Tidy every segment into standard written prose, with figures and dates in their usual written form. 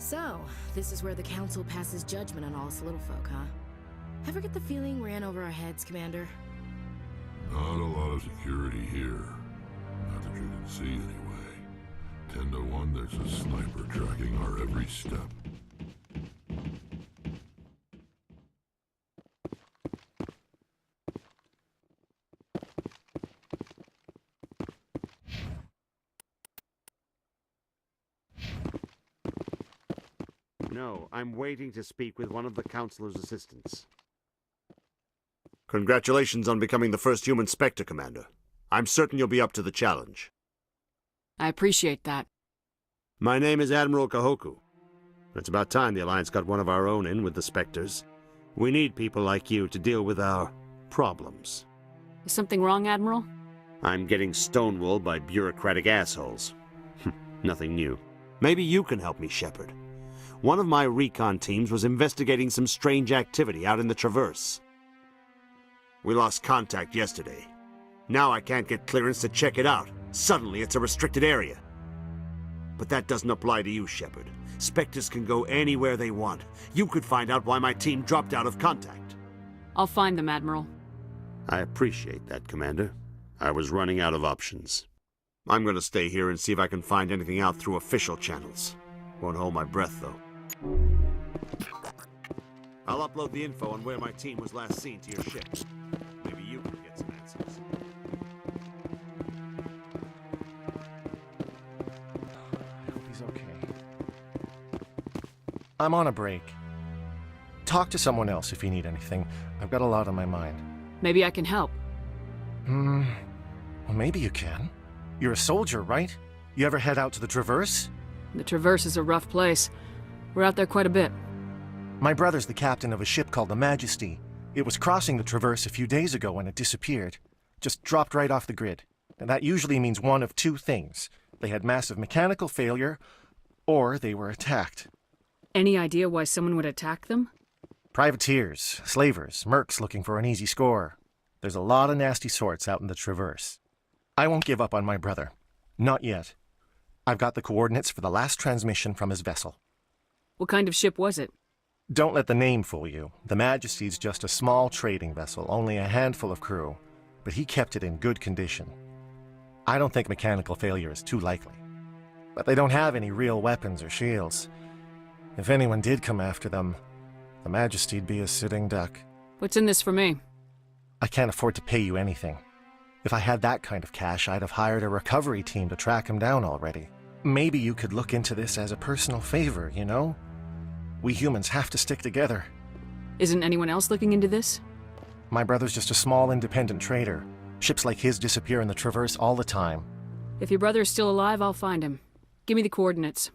So, this is where the Council passes judgment on all us little folk, huh? Ever get the feeling ran over our heads, Commander? Not a lot of security here. Not that you can see anyway. 10 to 1, there's a sniper tracking our every step. No, I'm waiting to speak with one of the Councilor's assistants. Congratulations on becoming the first human Spectre, Commander. I'm certain you'll be up to the challenge. I appreciate that. My name is Admiral Kahoku. It's about time the Alliance got one of our own in with the Spectres. We need people like you to deal with our problems. Is something wrong, Admiral? I'm getting stonewalled by bureaucratic assholes. Nothing new. Maybe you can help me, Shepard. One of my recon teams was investigating some strange activity out in the Traverse. We lost contact yesterday. Now I can't get clearance to check it out. Suddenly it's a restricted area. But that doesn't apply to you, Shepard. Spectres can go anywhere they want. You could find out why my team dropped out of contact. I'll find them, Admiral. I appreciate that, Commander. I was running out of options. I'm going to stay here and see if I can find anything out through official channels. Won't hold my breath, though. I'll upload the info on where my team was last seen to your ship. Maybe you can get some answers. I hope he's okay. I'm on a break. Talk to someone else if you need anything. I've got a lot on my mind. Maybe I can help. Well, maybe you can. You're a soldier, right? You ever head out to the Traverse? The Traverse is a rough place. We're out there quite a bit. My brother's the captain of a ship called the Majesty. It was crossing the Traverse a few days ago when it disappeared. Just dropped right off the grid. And that usually means one of two things. They had massive mechanical failure, or they were attacked. Any idea why someone would attack them? Privateers, slavers, mercs looking for an easy score. There's a lot of nasty sorts out in the Traverse. I won't give up on my brother. Not yet. I've got the coordinates for the last transmission from his vessel. What kind of ship was it? Don't let the name fool you. The Majesty's just a small trading vessel, only a handful of crew. But he kept it in good condition. I don't think mechanical failure is too likely. But they don't have any real weapons or shields. If anyone did come after them, the Majesty'd be a sitting duck. What's in this for me? I can't afford to pay you anything. If I had that kind of cash, I'd have hired a recovery team to track him down already. Maybe you could look into this as a personal favor, you know? We humans have to stick together. Isn't anyone else looking into this? My brother's just a small independent trader. Ships like his disappear in the Traverse all the time. If your brother is still alive, I'll find him. Give me the coordinates.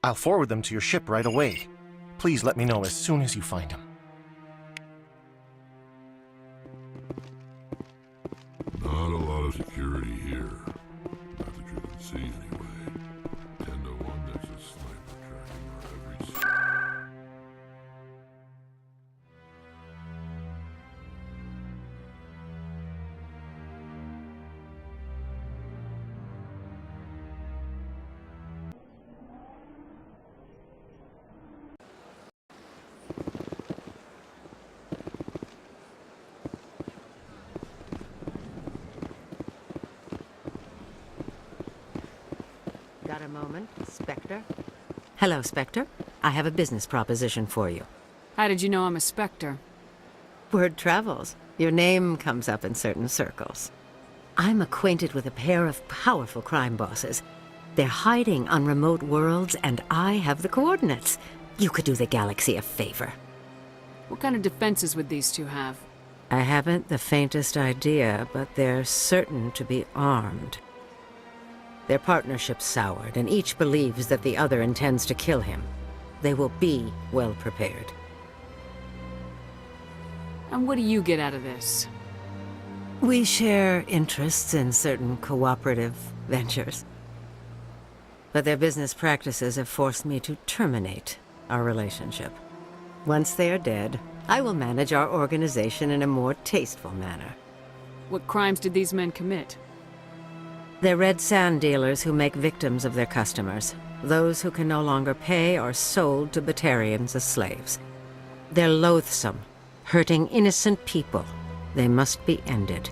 I'll forward them to your ship right away. Please let me know as soon as you find him. Not a lot of security here. Not that you can see anyway. 10 to 1, there's a sniper tracking our every step. Got a moment, Spectre? Hello, Spectre. I have a business proposition for you. How did you know I'm a Spectre? Word travels. Your name comes up in certain circles. I'm acquainted with a pair of powerful crime bosses. They're hiding on remote worlds, and I have the coordinates. You could do the galaxy a favor. What kind of defenses would these two have? I haven't the faintest idea, but they're certain to be armed. Their partnership's soured, and each believes that the other intends to kill him. They will be well prepared. And what do you get out of this? We share interests in certain cooperative ventures. But their business practices have forced me to terminate our relationship. Once they are dead, I will manage our organization in a more tasteful manner. What crimes did these men commit? They're red sand dealers who make victims of their customers. Those who can no longer pay are sold to Batarians as slaves. They're loathsome, hurting innocent people. They must be ended.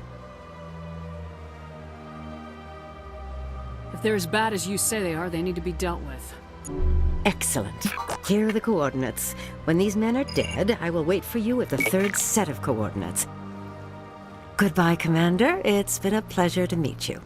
If they're as bad as you say they are, they need to be dealt with. Excellent. Here are the coordinates. When these men are dead, I will wait for you at the third set of coordinates. Goodbye, Commander. It's been a pleasure to meet you.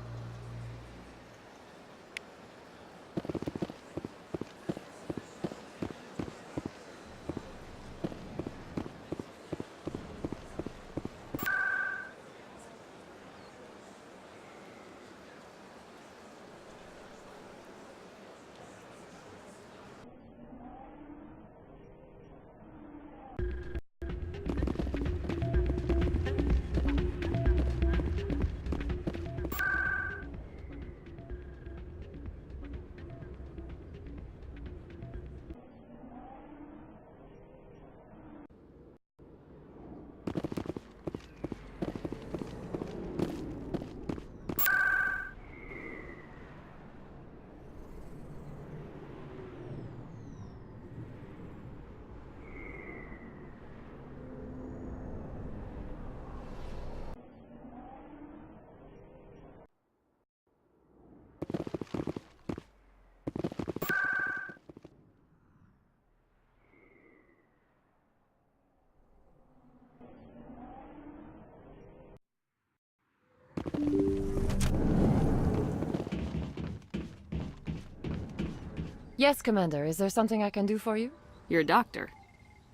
Yes, Commander. Is there something I can do for you? You're a doctor.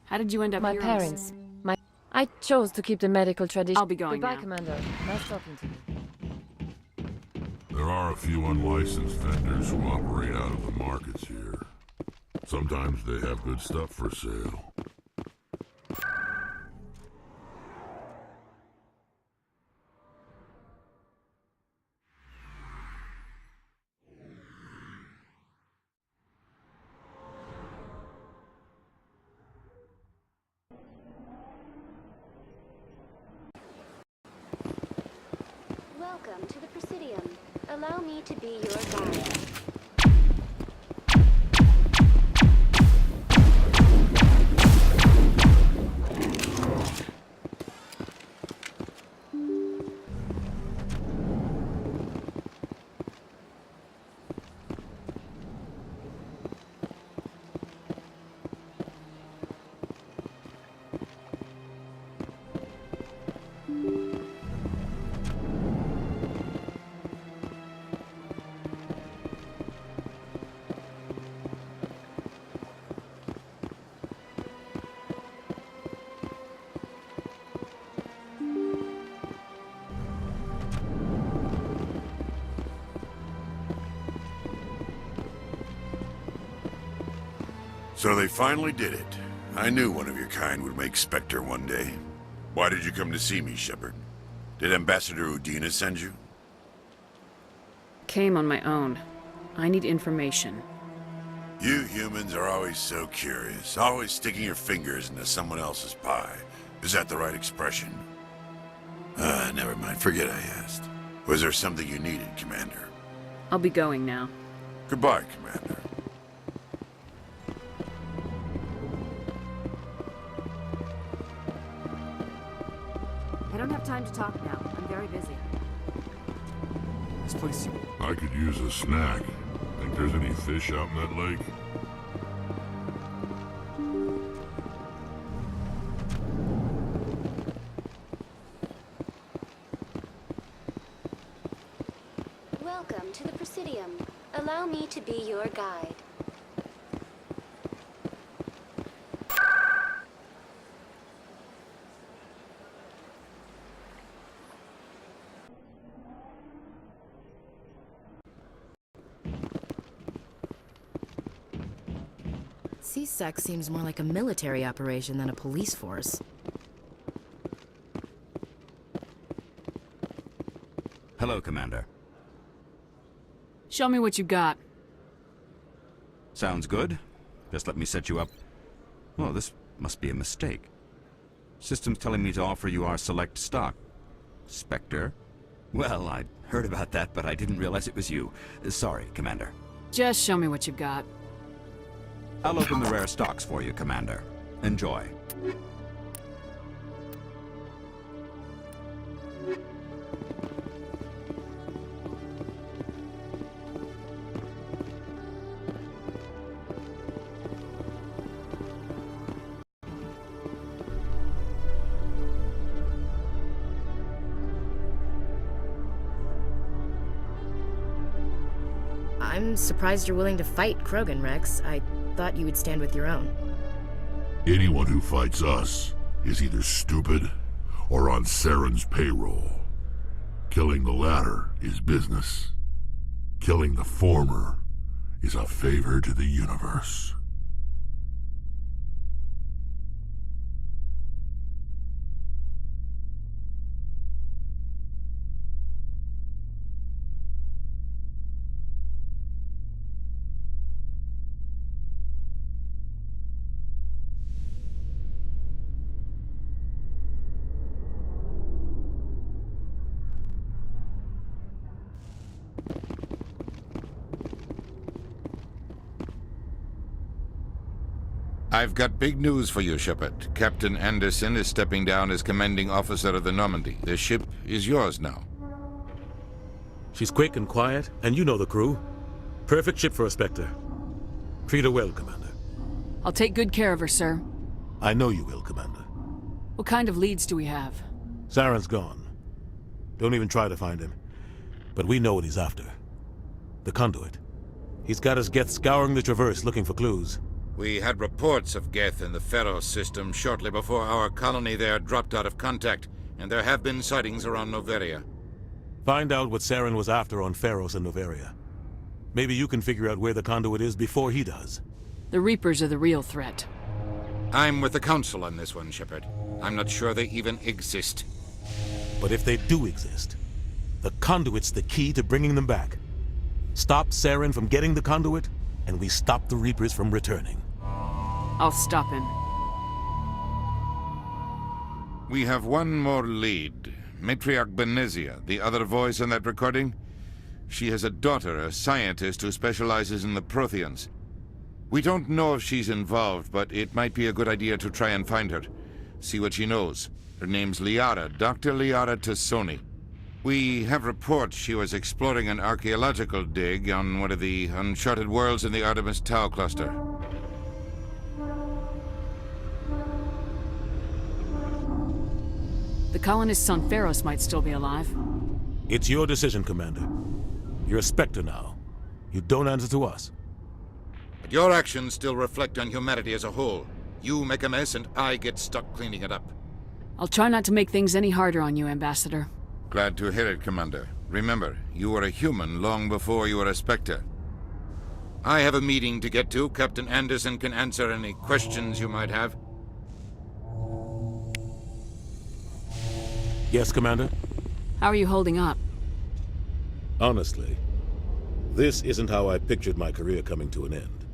How did you end up My here? parents. I chose to keep the medical tradition. I'll be going Goodbye, now. Commander. Nice talking to you. There are a few unlicensed vendors who operate out of the markets here. Sometimes they have good stuff for sale. Welcome to the Presidium. Allow me to be your guide. So they finally did it. I knew one of your kind would make Spectre one day. Why did you come to see me, Shepard? Did Ambassador Udina send you? Came on my own. I need information. You humans are always so curious, always sticking your fingers into someone else's pie. Is that the right expression? Never mind. Forget I asked. Was there something you needed, Commander? I'll be going now. Goodbye, Commander. I don't have time to talk now. I'm very busy. This place... I could use a snack. Think there's any fish out in that lake? Welcome to the Presidium. Allow me to be your guide. C-Sec seems more like a military operation than a police force. Hello, Commander. Show me what you got. Sounds good. Just let me set you up. Oh, this must be a mistake. System's telling me to offer you our select stock. Spectre? Well, I heard about that, but I didn't realize it was you. Sorry, Commander. Just show me what you've got. I'll open the rare stocks for you, Commander. Enjoy. I'm surprised you're willing to fight Krogan, Rex. I thought you would stand with your own. Anyone who fights us is either stupid or on Saren's payroll. Killing the latter is business. Killing the former is a favor to the universe. I've got big news for you, Shepard. Captain Anderson is stepping down as commanding officer of the Normandy. The ship is yours now. She's quick and quiet, and you know the crew. Perfect ship for a Spectre. Treat her well, Commander. I'll take good care of her, sir. I know you will, Commander. What kind of leads do we have? Saren's gone. Don't even try to find him. But we know what he's after. The conduit. He's got his Geth scouring the Traverse looking for clues. We had reports of Geth in the Pharos system shortly before our colony there dropped out of contact, and there have been sightings around Noveria. Find out what Saren was after on Pharos and Noveria. Maybe you can figure out where the conduit is before he does. The Reapers are the real threat. I'm with the Council on this one, Shepard. I'm not sure they even exist. But if they do exist, the conduit's the key to bringing them back. Stop Saren from getting the conduit, and we stop the Reapers from returning. I'll stop him. We have one more lead. Matriarch Benezia, the other voice on that recording. She has a daughter, a scientist who specializes in the Protheans. We don't know if she's involved, but it might be a good idea to try and find her. See what she knows. Her name's Liara, Dr. Liara Tassoni. We have reports she was exploring an archaeological dig on one of the uncharted worlds in the Artemis Tau cluster. The colonists on Pharos might still be alive. It's your decision, Commander. You're a Spectre now. You don't answer to us. But your actions still reflect on humanity as a whole. You make a mess and I get stuck cleaning it up. I'll try not to make things any harder on you, Ambassador. Glad to hear it, Commander. Remember, you were a human long before you were a Spectre. I have a meeting to get to. Captain Anderson can answer any questions you might have. Yes, Commander? How are you holding up? Honestly, this isn't how I pictured my career coming to an end.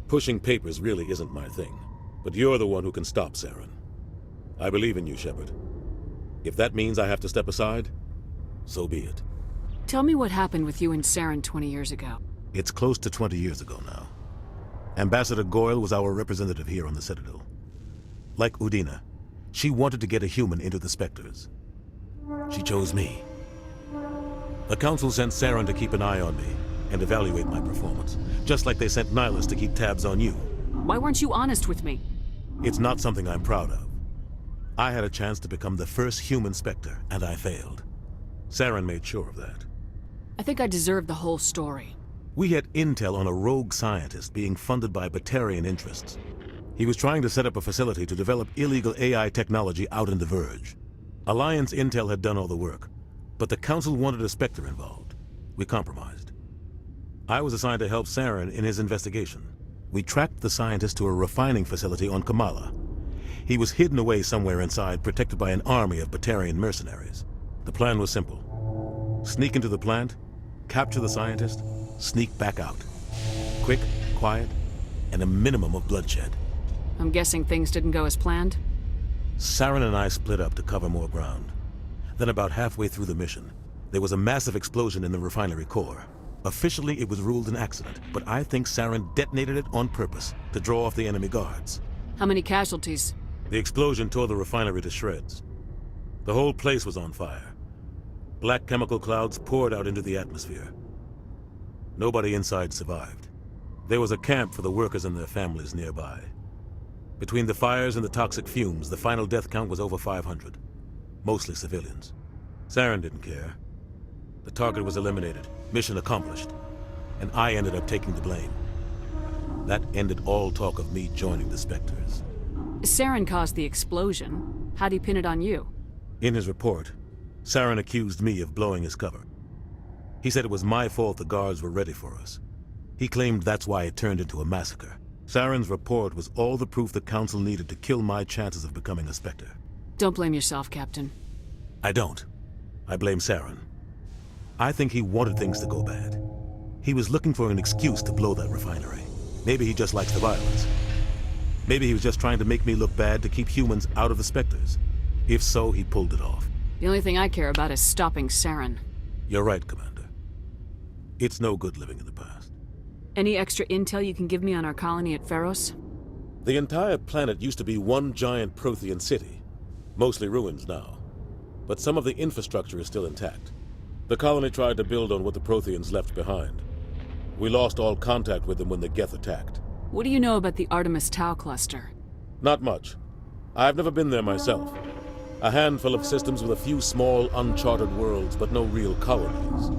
Pushing papers really isn't my thing, but you're the one who can stop Saren. I believe in you, Shepard. If that means I have to step aside, so be it. Tell me what happened with you and Saren 20 years ago. It's close to 20 years ago now. Ambassador Goyle was our representative here on the Citadel. Like Udina, she wanted to get a human into the Spectres. She chose me. The Council sent Saren to keep an eye on me and evaluate my performance, just like they sent Nihilus to keep tabs on you. Why weren't you honest with me? It's not something I'm proud of. I had a chance to become the first human Spectre, and I failed. Saren made sure of that. I think I deserve the whole story. We had intel on a rogue scientist being funded by Batarian interests. He was trying to set up a facility to develop illegal AI technology out in the Verge. Alliance intel had done all the work, but the Council wanted a Spectre involved. We compromised. I was assigned to help Saren in his investigation. We tracked the scientist to a refining facility on Kamala. He was hidden away somewhere inside, protected by an army of Batarian mercenaries. The plan was simple. Sneak into the plant, capture the scientist, sneak back out. Quick, quiet, and a minimum of bloodshed. I'm guessing things didn't go as planned? Saren and I split up to cover more ground. Then about halfway through the mission, There was a massive explosion in the refinery core. Officially, it was ruled an accident, but I think Saren detonated it on purpose to draw off the enemy guards. How many casualties? The explosion tore the refinery to shreds. The whole place was on fire. Black chemical clouds poured out into the atmosphere. Nobody inside survived. There was a camp for the workers and their families nearby. Between the fires and the toxic fumes, the final death count was over 500. Mostly civilians. Saren didn't care. The target was eliminated, mission accomplished, and I ended up taking the blame. That ended all talk of me joining the Spectres. Saren caused the explosion. How'd he pin it on you? In his report, Saren accused me of blowing his cover. He said it was my fault the guards were ready for us. He claimed that's why it turned into a massacre. Saren's report was all the proof the Council needed to kill my chances of becoming a Spectre. Don't blame yourself, Captain. I don't. I blame Saren. I think he wanted things to go bad. He was looking for an excuse to blow that refinery. Maybe he just likes the violence. Maybe he was just trying to make me look bad to keep humans out of the Spectres. If so, he pulled it off. The only thing I care about is stopping Saren. You're right, Commander. It's no good living in the past. Any extra intel you can give me on our colony at Pharos? The entire planet used to be one giant Prothean city. Mostly ruins now. But some of the infrastructure is still intact. The colony tried to build on what the Protheans left behind. We lost all contact with them when the Geth attacked. What do you know about the Artemis Tau cluster? Not much. I've never been there myself. A handful of systems with a few small, uncharted worlds, but no real colonies.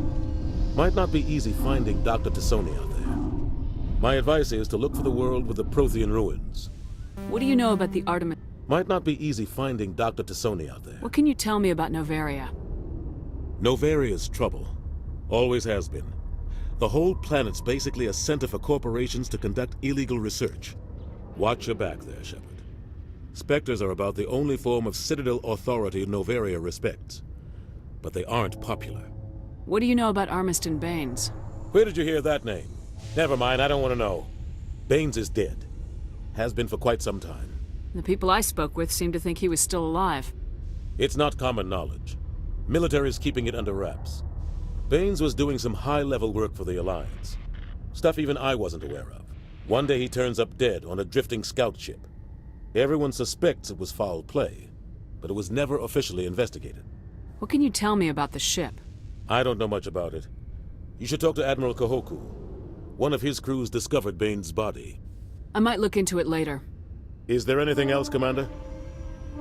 Might not be easy finding Dr. Tassoni out there. My advice is to look for the world with the Prothean ruins. What do you know about the Artemis? Might not be easy finding Dr. Tassoni out there. What can you tell me about Novaria? Novaria's trouble. Always has been. The whole planet's basically a center for corporations to conduct illegal research. Watch your back there, Shepard. Spectres are about the only form of Citadel authority Novaria respects. But they aren't popular. What do you know about Armiston Baines? Where did you hear that name? Never mind, I don't want to know. Baines is dead. Has been for quite some time. The people I spoke with seemed to think he was still alive. It's not common knowledge. Military's keeping it under wraps. Baines was doing some high-level work for the Alliance. Stuff even I wasn't aware of. One day he turns up dead on a drifting scout ship. Everyone suspects it was foul play, but it was never officially investigated. What can you tell me about the ship? I don't know much about it. You should talk to Admiral Kahoku. One of his crews discovered Baines' body. I might look into it later. Is there anything else, Commander?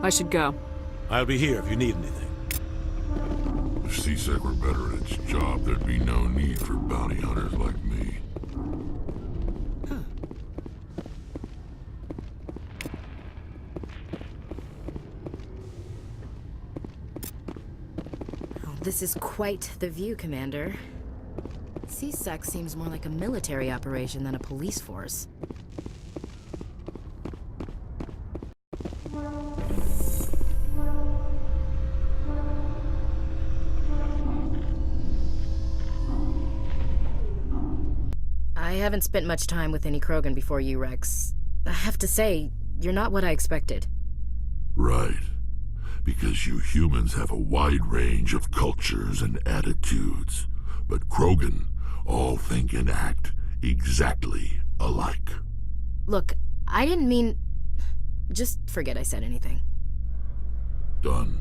I should go. I'll be here if you need anything. If C-Sec were better at its job, there'd be no need for bounty hunters like me. Oh, this is quite the view, Commander. C-Sec seems more like a military operation than a police force. I haven't spent much time with any Krogan before you, Rex. I have to say, you're not what I expected. Right. Because you humans have a wide range of cultures and attitudes. But Krogan all think and act exactly alike. Look, I didn't mean... Just forget I said anything. Done.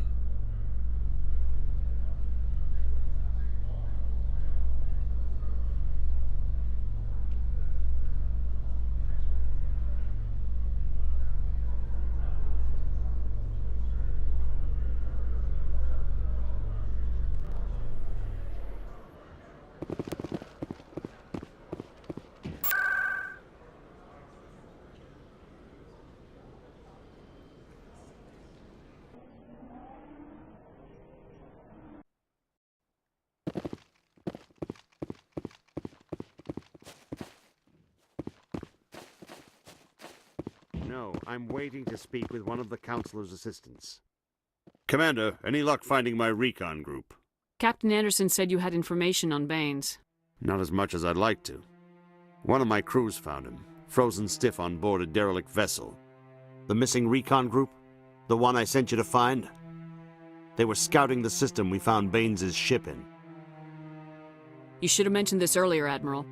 No, I'm waiting to speak with one of the Councilor's assistants. Commander, any luck finding my recon group? Captain Anderson said you had information on Baines. Not as much as I'd like to. One of my crews found him, frozen stiff on board a derelict vessel. The missing recon group? The one I sent you to find? They were scouting the system we found Baines' ship in. You should have mentioned this earlier, Admiral.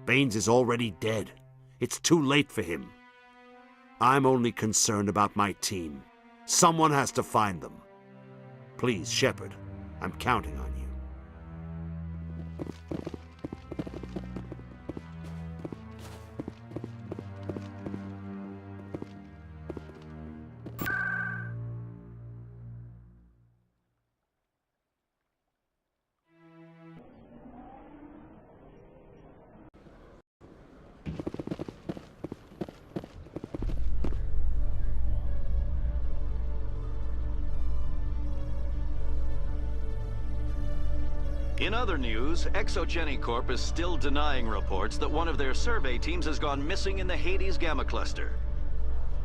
Baines is already dead. It's too late for him. I'm only concerned about my team. Someone has to find them. Please, Shepard, I'm counting on you. In other news, Exogeny Corp is still denying reports that one of their survey teams has gone missing in the Hades Gamma Cluster.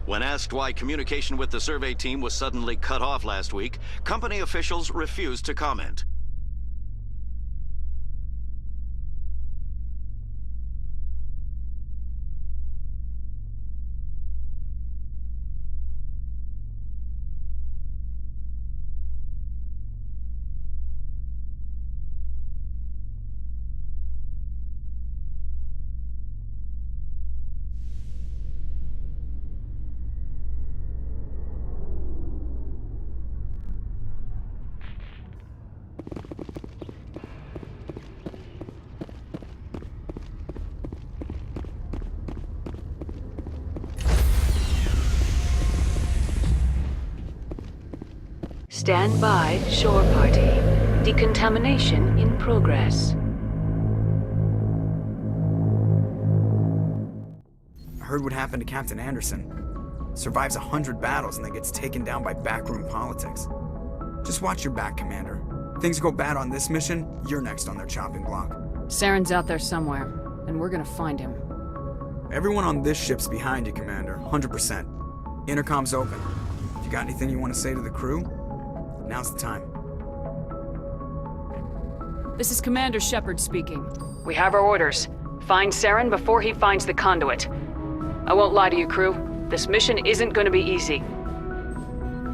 When asked why communication with the survey team was suddenly cut off last week, company officials refused to comment. Stand by, shore party. Decontamination in progress. I heard what happened to Captain Anderson. Survives 100 battles and then gets taken down by backroom politics. Just watch your back, Commander. Things go bad on this mission, you're next on their chopping block. Saren's out there somewhere, and we're gonna find him. Everyone on this ship's behind you, Commander. 100%. Intercom's open. If you got anything you want to say to the crew, now's the time. This is Commander Shepard speaking. We have our orders. Find Saren before he finds the conduit. I won't lie to you, crew. This mission isn't going to be easy.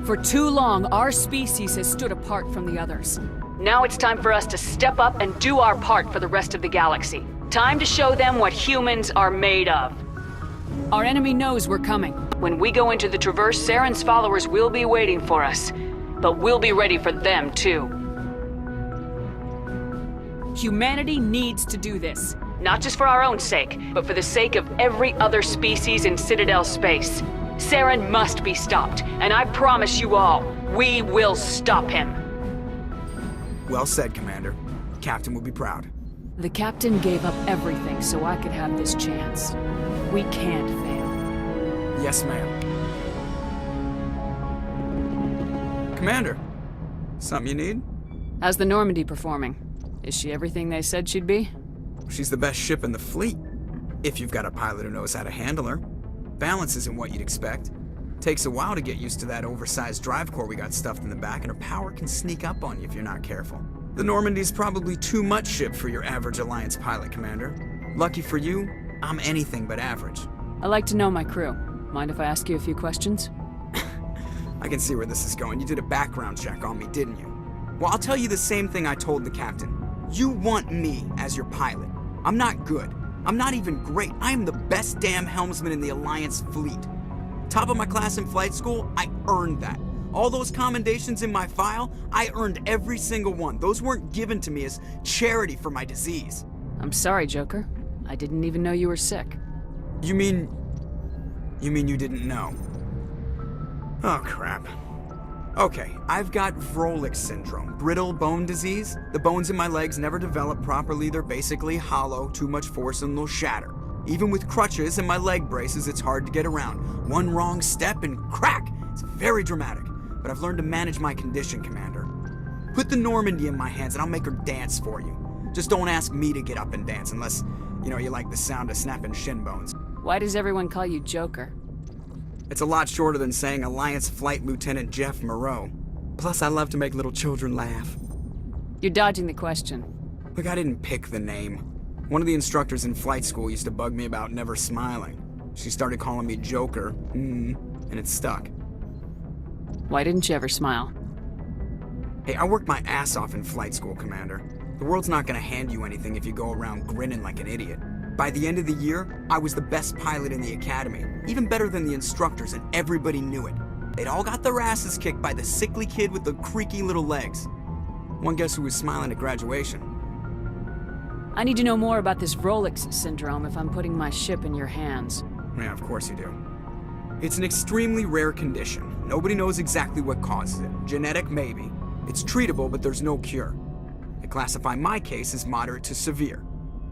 For too long, our species has stood apart from the others. Now it's time for us to step up and do our part for the rest of the galaxy. Time to show them what humans are made of. Our enemy knows we're coming. When we go into the Traverse, Saren's followers will be waiting for us. But we'll be ready for them, too. Humanity needs to do this. Not just for our own sake, but for the sake of every other species in Citadel space. Saren must be stopped, and I promise you all, we will stop him. Well said, Commander. Captain will be proud. The Captain gave up everything so I could have this chance. We can't fail. Yes, ma'am. Commander, something you need? How's the Normandy performing? Is she everything they said she'd be? She's the best ship in the fleet, if you've got a pilot who knows how to handle her. Balance isn't what you'd expect. Takes a while to get used to that oversized drive core we got stuffed in the back, and her power can sneak up on you if you're not careful. The Normandy's probably too much ship for your average Alliance pilot, Commander. Lucky for you, I'm anything but average. I like to know my crew. Mind if I ask you a few questions? I can see where this is going. You did a background check on me, didn't you? Well, I'll tell you the same thing I told the captain. You want me as your pilot. I'm not good. I'm not even great. I am the best damn helmsman in the Alliance fleet. Top of my class in flight school, I earned that. All those commendations in my file, I earned every single one. Those weren't given to me as charity for my disease. I'm sorry, Joker. I didn't even know you were sick. You mean you didn't know? Oh, crap. Okay, I've got Vrolik syndrome, brittle bone disease. The bones in my legs never develop properly. They're basically hollow, too much force and they'll shatter. Even with crutches and my leg braces, it's hard to get around. One wrong step and crack! It's very dramatic, but I've learned to manage my condition, Commander. Put the Normandy in my hands and I'll make her dance for you. Just don't ask me to get up and dance unless, you like the sound of snapping shin bones. Why does everyone call you Joker? It's a lot shorter than saying Alliance Flight Lieutenant Jeff Moreau. Plus, I love to make little children laugh. You're dodging the question. Look, I didn't pick the name. One of the instructors in flight school used to bug me about never smiling. She started calling me Joker, and it stuck. Why didn't you ever smile? Hey, I worked my ass off in flight school, Commander. The world's not gonna hand you anything if you go around grinning like an idiot. By the end of the year, I was the best pilot in the academy, even better than the instructors, and everybody knew it. They'd all got their asses kicked by the sickly kid with the creaky little legs. One guess who was smiling at graduation? I need to know more about this Rolex syndrome if I'm putting my ship in your hands. Yeah, of course you do. It's an extremely rare condition. Nobody knows exactly what causes it. Genetic, maybe. It's treatable, but there's no cure. They classify my case as moderate to severe.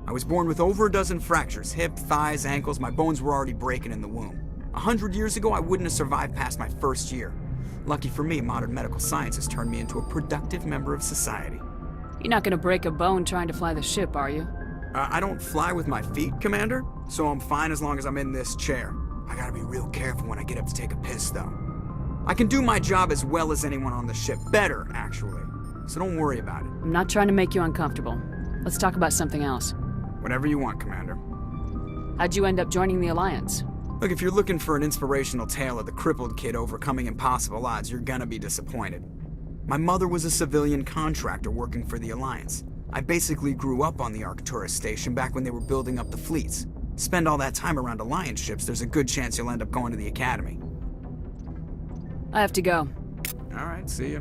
I was born with over a dozen fractures, hip, thighs, ankles. My bones were already breaking in the womb. 100 years ago, I wouldn't have survived past my first year. Lucky for me, modern medical science has turned me into a productive member of society. You're not gonna break a bone trying to fly the ship, are you? I don't fly with my feet, Commander, so I'm fine as long as I'm in this chair. I gotta be real careful when I get up to take a piss, though. I can do my job as well as anyone on the ship. Better, actually. So don't worry about it. I'm not trying to make you uncomfortable. Let's talk about something else. Whatever you want, Commander. How'd you end up joining the Alliance? Look, if you're looking for an inspirational tale of the crippled kid overcoming impossible odds, you're gonna be disappointed. My mother was a civilian contractor working for the Alliance. I basically grew up on the Arcturus station back when they were building up the fleets. Spend all that time around Alliance ships, there's a good chance you'll end up going to the Academy. I have to go. Alright, see ya.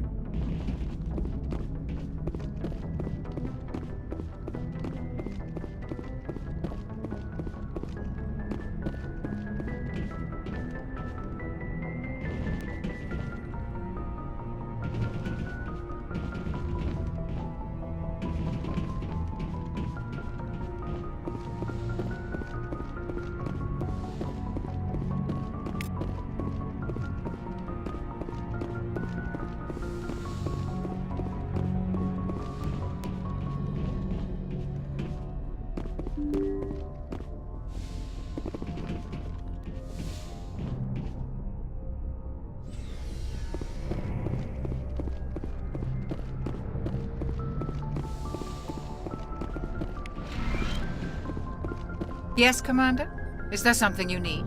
Yes, Commander? Is there something you need?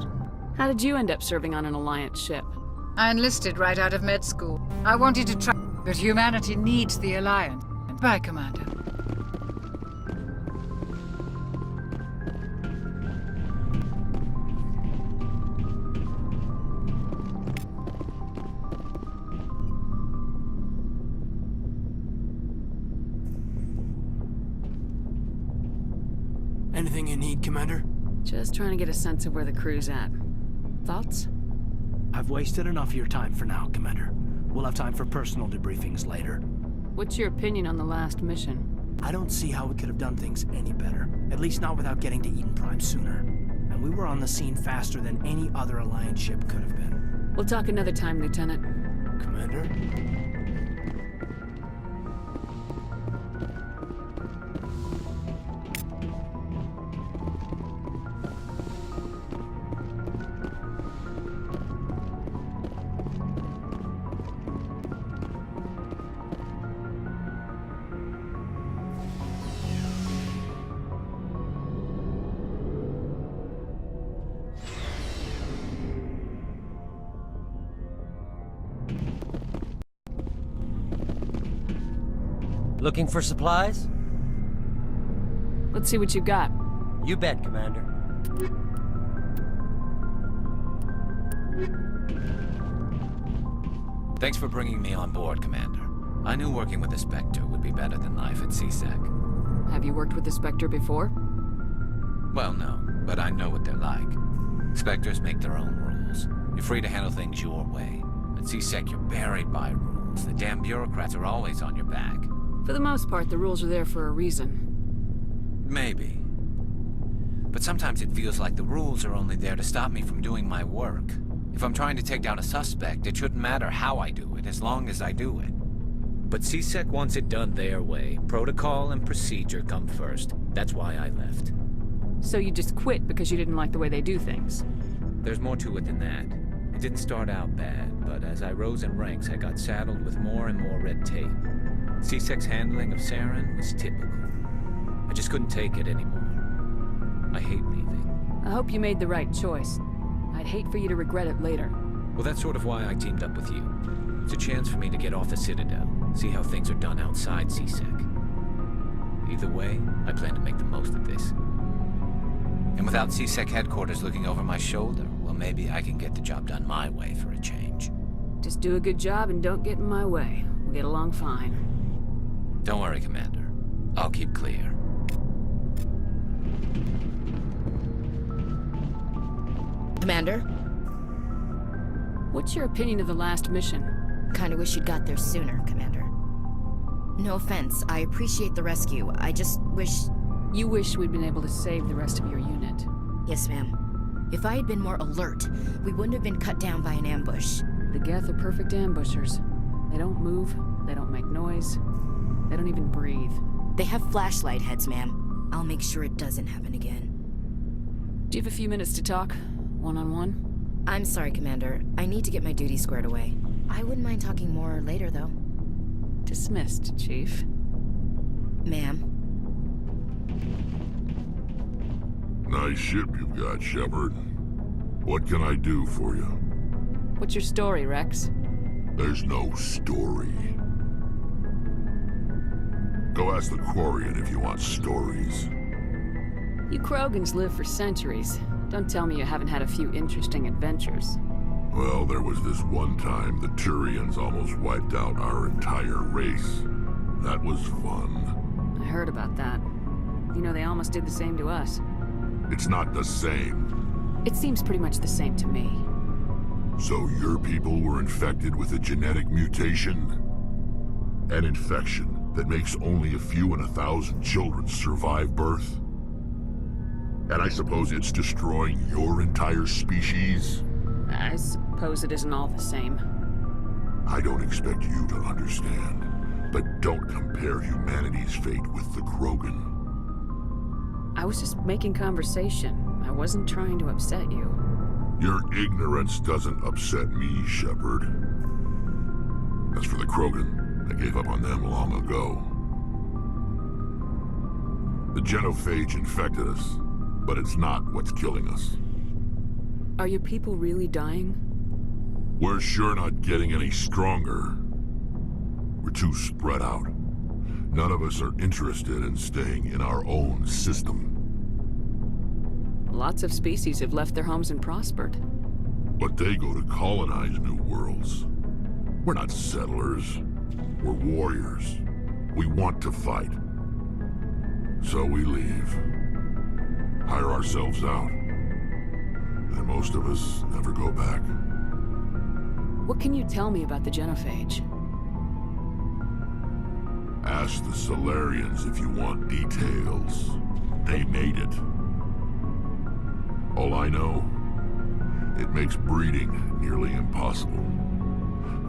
How did you end up serving on an Alliance ship? I enlisted right out of med school. I wanted to try, but humanity needs the Alliance. Bye, Commander. Anything you need, Commander? Just trying to get a sense of where the crew's at. Thoughts? I've wasted enough of your time for now, Commander. We'll have time for personal debriefings later. What's your opinion on the last mission? I don't see how we could have done things any better. At least not without getting to Eden Prime sooner. And we were on the scene faster than any other Alliance ship could have been. We'll talk another time, Lieutenant. Commander? Looking for supplies? Let's see what you got. You bet, Commander. Thanks for bringing me on board, Commander. I knew working with the Spectre would be better than life at CSEC. Have you worked with the Spectre before? Well, no, but I know what they're like. Spectres make their own rules. You're free to handle things your way. At CSEC, you're buried by rules. The damn bureaucrats are always on your back. For the most part, the rules are there for a reason. Maybe. But sometimes it feels like the rules are only there to stop me from doing my work. If I'm trying to take down a suspect, it shouldn't matter how I do it, as long as I do it. But CSEC wants it done their way. Protocol and procedure come first. That's why I left. So you just quit because you didn't like the way they do things? There's more to it than that. It didn't start out bad, but as I rose in ranks, I got saddled with more and more red tape. CSEC's handling of Saren was typical. I just couldn't take it anymore. I hate leaving. I hope you made the right choice. I'd hate for you to regret it later. Well, that's sort of why I teamed up with you. It's a chance for me to get off the Citadel, see how things are done outside CSEC. Either way, I plan to make the most of this. And without CSEC headquarters looking over my shoulder, well, maybe I can get the job done my way for a change. Just do a good job and don't get in my way. We'll get along fine. Don't worry, Commander. I'll keep clear. Commander? What's your opinion of the last mission? Kinda wish you'd got there sooner, Commander. No offense, I appreciate the rescue. I just wish... You wish we'd been able to save the rest of your unit. Yes, ma'am. If I had been more alert, we wouldn't have been cut down by an ambush. The Geth are perfect ambushers. They don't move, they don't make noise, they don't even breathe. They have flashlight heads, ma'am. I'll make sure it doesn't happen again. Do you have a few minutes to talk? One-on-one? I'm sorry, Commander. I need to get my duty squared away. I wouldn't mind talking more later, though. Dismissed, Chief. Ma'am. Nice ship you've got, Shepard. What can I do for you? What's your story, Rex? There's no story. Go ask the Quarian if you want stories. You Krogans live for centuries. Don't tell me you haven't had a few interesting adventures. Well, there was this one time the Turians almost wiped out our entire race. That was fun. I heard about that. You know, they almost did the same to us. It's not the same. It seems pretty much the same to me. So your people were infected with a genetic mutation? An infection that makes only a few in 1,000 children survive birth? And I suppose it's destroying your entire species? I suppose it isn't all the same. I don't expect you to understand, but don't compare humanity's fate with the Krogan. I was just making conversation. I wasn't trying to upset you. Your ignorance doesn't upset me, Shepard. As for the Krogan, I gave up on them long ago. The genophage infected us, but it's not what's killing us. Are your people really dying? We're sure not getting any stronger. We're too spread out. None of us are interested in staying in our own system. Lots of species have left their homes and prospered. But they go to colonize new worlds. We're not settlers. We're warriors. We want to fight. So we leave. Hire ourselves out. And most of us never go back. What can you tell me about the genophage? Ask the Solarians if you want details. They made it. All I know, it makes breeding nearly impossible.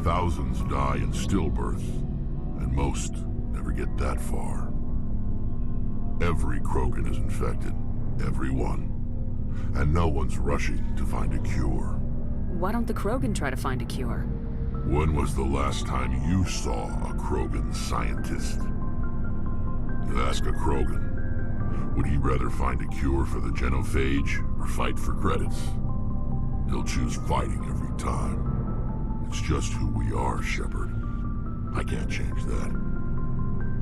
Thousands die in stillbirth, and most never get that far. Every Krogan is infected, every one. And no one's rushing to find a cure. Why don't the Krogan try to find a cure? When was the last time you saw a Krogan scientist? You ask a Krogan, would he rather find a cure for the genophage or fight for credits? He'll choose fighting every time. It's just who we are, Shepard. I can't change that.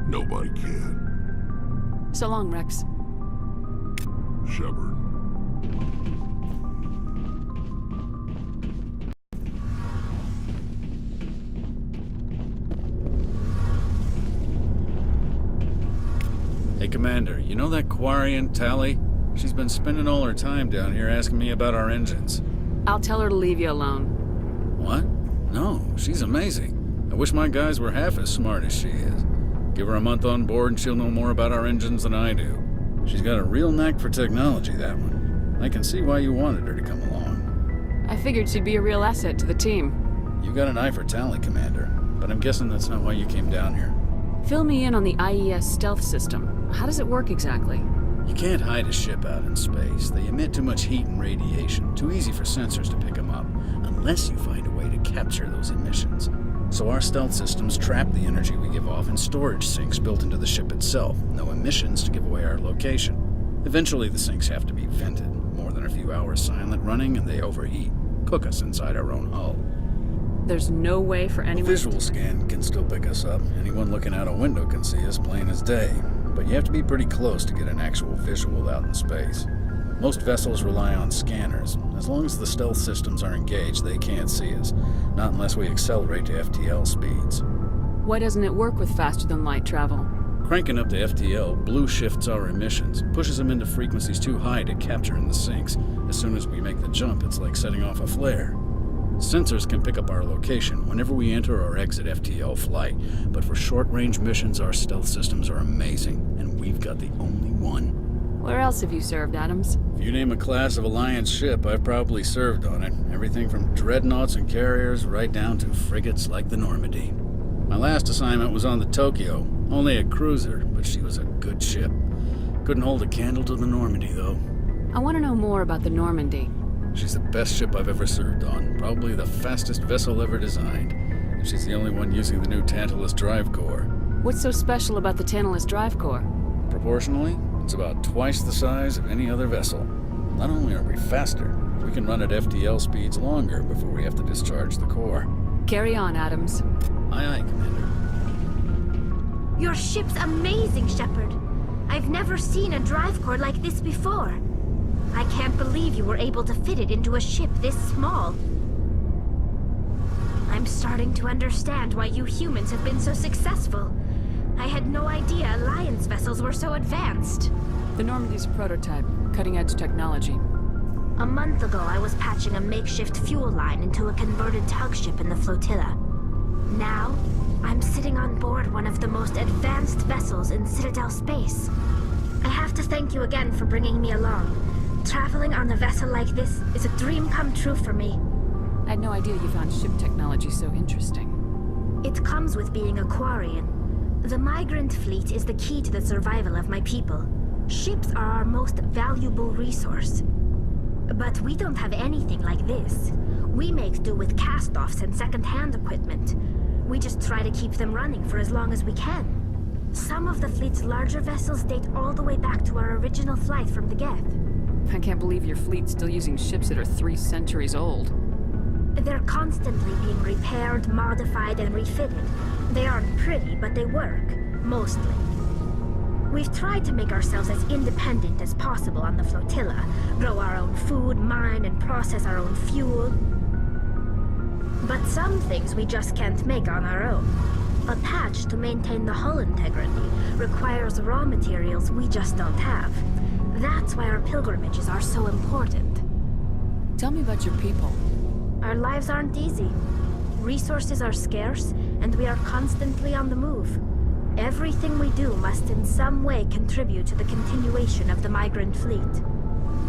Nobody can. So long, Rex. Shepard. Hey, Commander, you know that Quarian, Tally? She's been spending all her time down here asking me about our engines. I'll tell her to leave you alone. What? No, she's amazing. I wish my guys were half as smart as she is. Give her a month on board and she'll know more about our engines than I do. She's got a real knack for technology, that one. I can see why you wanted her to come along. I figured she'd be a real asset to the team. You got an eye for Tally, Commander, but I'm guessing that's not why you came down here. Fill me in on the IES stealth system. How does it work exactly? You can't hide a ship out in space. They emit too much heat and radiation. Too easy for sensors to pick them up, unless you find a way to capture those emissions. So our stealth systems trap the energy we give off in storage sinks built into the ship itself. No emissions to give away our location. Eventually the sinks have to be vented. More than a few hours silent running and they overheat. Cook us inside our own hull. There's no way for anyone... A visual scan can still pick us up. Anyone looking out a window can see us plain as day. but you have to be pretty close to get an actual visual out in space. Most vessels rely on scanners. As long as the stealth systems are engaged, they can't see us. Not unless we accelerate to FTL speeds. Why doesn't it work with faster-than-light travel? Cranking up to FTL blue shifts our emissions, pushes them into frequencies too high to capture in the sinks. As soon as we make the jump, it's like setting off a flare. Sensors can pick up our location whenever we enter or exit FTL flight, but for short-range missions, our stealth systems are amazing, and we've got the only one. Where else have you served, Adams? If you name a class of Alliance ship, I've probably served on it. Everything from dreadnoughts and carriers right down to frigates like the Normandy. My last assignment was on the Tokyo, only a cruiser, but she was a good ship. Couldn't hold a candle to the Normandy, though. I want to know more about the Normandy. She's the best ship I've ever served on, probably the fastest vessel ever designed. And she's the only one using the new Tantalus drive core. What's so special about the Tantalus drive core? Proportionally, it's about twice the size of any other vessel. Not only are we faster, we can run at FTL speeds longer before we have to discharge the core. Carry on, Adams. Aye, aye, Commander. Your ship's amazing, Shepard. I've never seen a drive core like this before. I can't believe you were able to fit it into a ship this small. I'm starting to understand why you humans have been so successful. I had no idea Alliance vessels were so advanced. The Normandy's a prototype, cutting-edge technology. A month ago, I was patching a makeshift fuel line into a converted tug ship in the flotilla. Now, I'm sitting on board one of the most advanced vessels in Citadel space. I have to thank you again for bringing me along. Traveling on a vessel like this is a dream come true for me. I had no idea you found ship technology so interesting. It comes with being a Quarian. The migrant fleet is the key to the survival of my people. Ships are our most valuable resource. But we don't have anything like this. We make do with cast-offs and second-hand equipment. We just try to keep them running for as long as we can. Some of the fleet's larger vessels date all the way back to our original flight from the Geth. I can't believe your fleet's still using ships that are 3 centuries old. They're constantly being repaired, modified, and refitted. They aren't pretty, but they work. Mostly. We've tried to make ourselves as independent as possible on the flotilla. Grow our own food, mine, and process our own fuel. But some things we just can't make on our own. A patch to maintain the hull integrity requires raw materials we just don't have. That's why our pilgrimages are so important. Tell me about your people. Our lives aren't easy. Resources are scarce, and we are constantly on the move. Everything we do must in some way contribute to the continuation of the migrant fleet.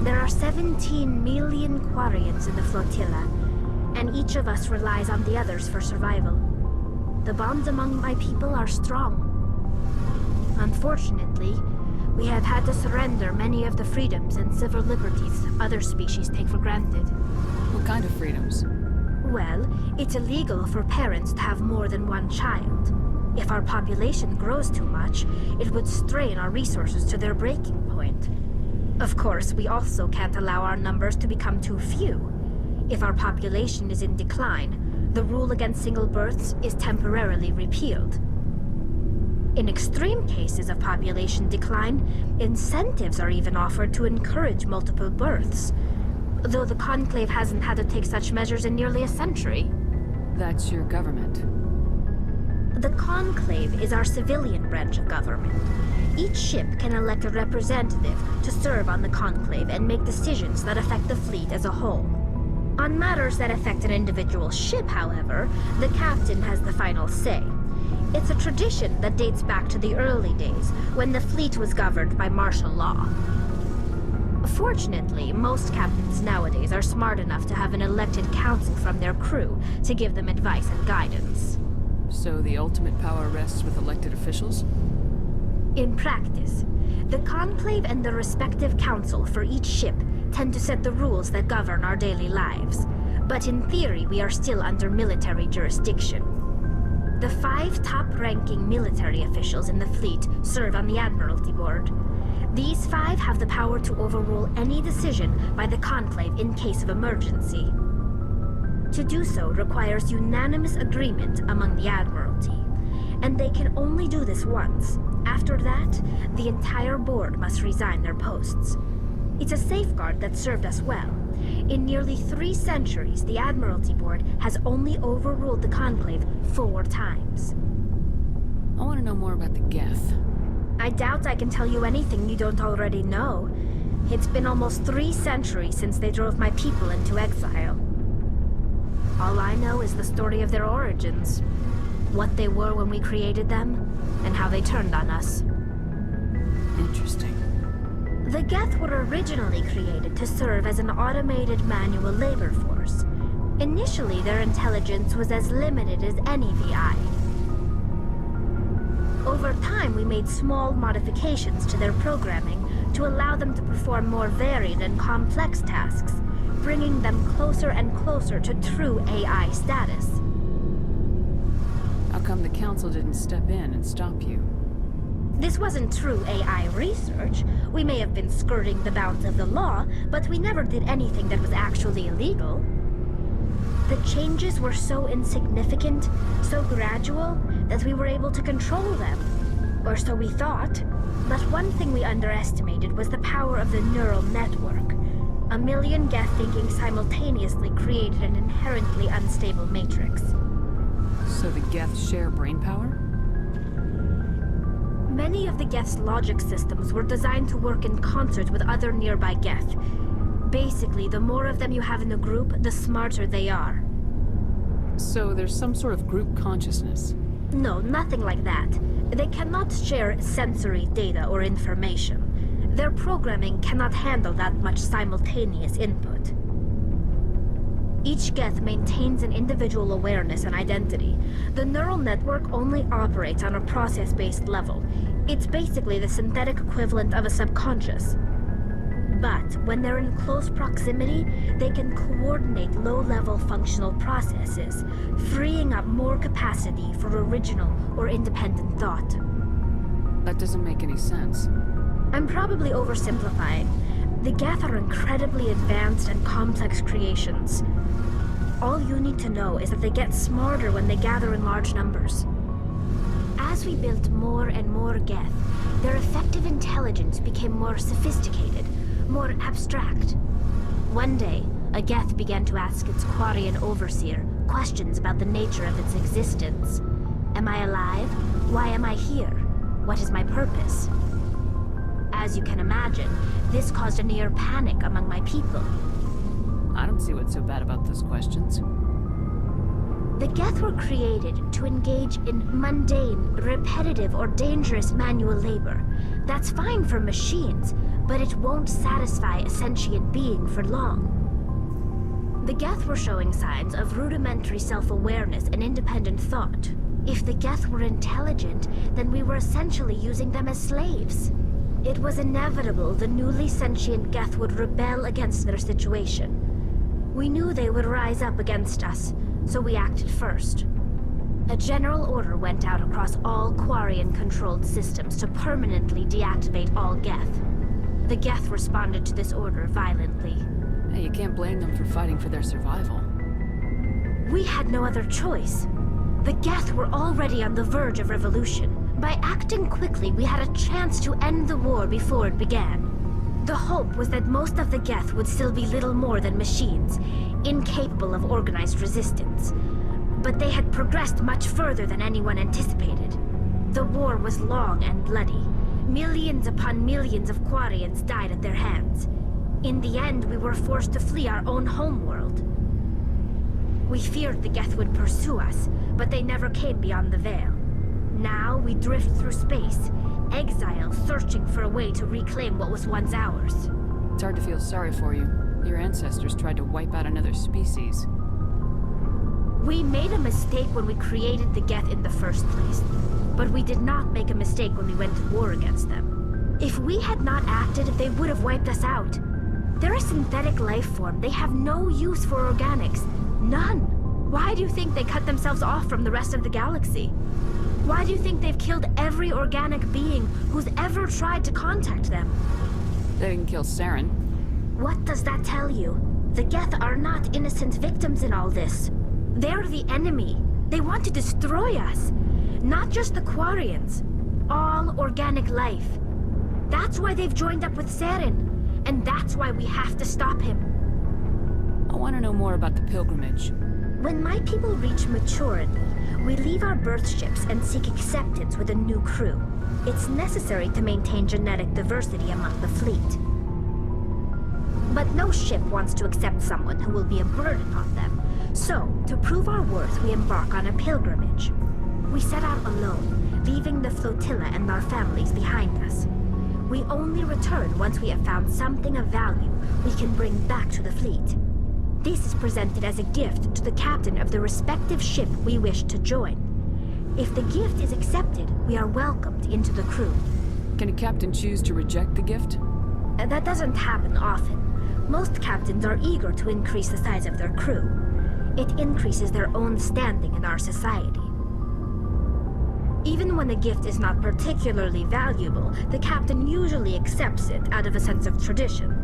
There are 17 million Quarians in the flotilla, and each of us relies on the others for survival. The bonds among my people are strong. Unfortunately, we have had to surrender many of the freedoms and civil liberties other species take for granted. What kind of freedoms? Well, it's illegal for parents to have more than one child. If our population grows too much, it would strain our resources to their breaking point. Of course, we also can't allow our numbers to become too few. If our population is in decline, the rule against single births is temporarily repealed. In extreme cases of population decline, incentives are even offered to encourage multiple births, though the Conclave hasn't had to take such measures in nearly a century. That's your government. The Conclave is our civilian branch of government. Each ship can elect a representative to serve on the Conclave and make decisions that affect the fleet as a whole. On matters that affect an individual ship, however, the captain has the final say. It's a tradition that dates back to the early days, when the fleet was governed by martial law. Fortunately, most captains nowadays are smart enough to have an elected council from their crew to give them advice and guidance. So the ultimate power rests with elected officials? In practice, the Conclave and the respective council for each ship tend to set the rules that govern our daily lives. But in theory, we are still under military jurisdiction. The 5 top-ranking military officials in the fleet serve on the Admiralty Board. These 5 have the power to overrule any decision by the Conclave in case of emergency. To do so requires unanimous agreement among the Admiralty, and they can only do this once. After that, the entire board must resign their posts. It's a safeguard that served us well. In nearly 3 centuries, the Admiralty Board has only overruled the Conclave 4 times. I want to know more about the Geth. I doubt I can tell you anything you don't already know. It's been almost 3 centuries since they drove my people into exile. All I know is the story of their origins. What they were when we created them, and how they turned on us. Interesting. The Geth were originally created to serve as an automated manual labor force. Initially, their intelligence was as limited as any VI. Over time, we made small modifications to their programming to allow them to perform more varied and complex tasks, bringing them closer and closer to true AI status. How come the Council didn't step in and stop you? This wasn't true AI research. We may have been skirting the bounds of the law, but we never did anything that was actually illegal. The changes were so insignificant, so gradual, that we were able to control them. Or so we thought. But one thing we underestimated was the power of the neural network. A million Geth thinking simultaneously created an inherently unstable matrix. So the Geth share brainpower? Many of the Geth's logic systems were designed to work in concert with other nearby Geth. Basically, the more of them you have in a group, the smarter they are. So there's some sort of group consciousness? No, nothing like that. They cannot share sensory data or information. Their programming cannot handle that much simultaneous input. Each Geth maintains an individual awareness and identity. The neural network only operates on a process-based level. It's basically the synthetic equivalent of a subconscious. But when they're in close proximity, they can coordinate low-level functional processes, freeing up more capacity for original or independent thought. That doesn't make any sense. I'm probably oversimplifying. The Geth are incredibly advanced and complex creations. All you need to know is that they get smarter when they gather in large numbers. As we built more and more Geth, their effective intelligence became more sophisticated, more abstract. One day, a Geth began to ask its Quarian overseer questions about the nature of its existence. Am I alive? Why am I here? What is my purpose? As you can imagine, this caused a near panic among my people. I don't see what's so bad about those questions. The Geth were created to engage in mundane, repetitive, or dangerous manual labor. That's fine for machines, but it won't satisfy a sentient being for long. The Geth were showing signs of rudimentary self-awareness and independent thought. If the Geth were intelligent, then we were essentially using them as slaves. It was inevitable the newly sentient Geth would rebel against their situation. We knew they would rise up against us, so we acted first. A general order went out across all Quarian-controlled systems to permanently deactivate all Geth. The Geth responded to this order violently. Hey, you can't blame them for fighting for their survival. We had no other choice. The Geth were already on the verge of revolution. By acting quickly, we had a chance to end the war before it began. The hope was that most of the Geth would still be little more than machines, incapable of organized resistance. But they had progressed much further than anyone anticipated. The war was long and bloody. Millions upon millions of Quarians died at their hands. In the end, we were forced to flee our own homeworld. We feared the Geth would pursue us, but they never came beyond the Veil. Now we drift through space, exile, searching for a way to reclaim what was once ours. It's hard to feel sorry for you. Your ancestors tried to wipe out another species. We made a mistake when we created the Geth in the first place, but we did not make a mistake when we went to war against them. If we had not acted, they would have wiped us out. They're a synthetic life form. They have no use for organics. None. Why do you think they cut themselves off from the rest of the galaxy? Why do you think they've killed every organic being who's ever tried to contact them? They didn't kill Saren. What does that tell you? The Geth are not innocent victims in all this. They're the enemy. They want to destroy us. Not just the Quarians. all organic life. That's why they've joined up with Saren. And that's why we have to stop him. I want to know more about the pilgrimage. When my people reach maturity, we leave our birth ships and seek acceptance with a new crew. It's necessary to maintain genetic diversity among the fleet. But no ship wants to accept someone who will be a burden on them. So, to prove our worth, we embark on a pilgrimage. We set out alone, leaving the flotilla and our families behind us. We only return once we have found something of value we can bring back to the fleet. This is presented as a gift to the captain of the respective ship we wish to join. If the gift is accepted, we are welcomed into the crew. Can a captain choose to reject the gift? That doesn't happen often. Most captains are eager to increase the size of their crew. It increases their own standing in our society. Even when a gift is not particularly valuable, the captain usually accepts it out of a sense of tradition.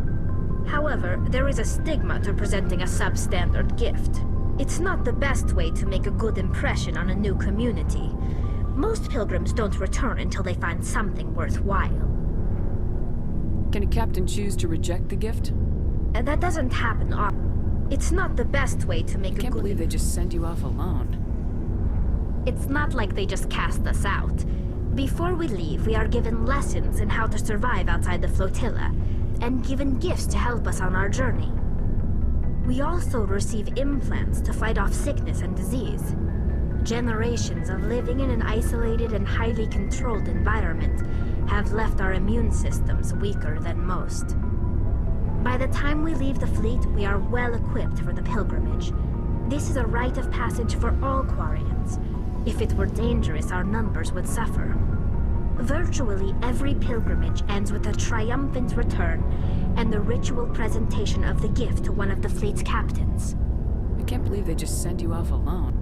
However, there is a stigma to presenting a substandard gift. It's not the best way to make a good impression on a new community. Most pilgrims don't return until they find something worthwhile. Can a captain choose to reject the gift? That doesn't happen often. It's not the best way to make a good... I can't believe they just send you off alone. It's not like they just cast us out. Before we leave, we are given lessons in how to survive outside the flotilla, and given gifts to help us on our journey. We also receive implants to fight off sickness and disease. Generations of living in an isolated and highly controlled environment have left our immune systems weaker than most. By the time we leave the fleet, we are well equipped for the pilgrimage. This is a rite of passage for all Quarians. If it were dangerous, our numbers would suffer. Virtually every pilgrimage ends with a triumphant return and the ritual presentation of the gift to one of the fleet's captains. I can't believe they just send you off alone.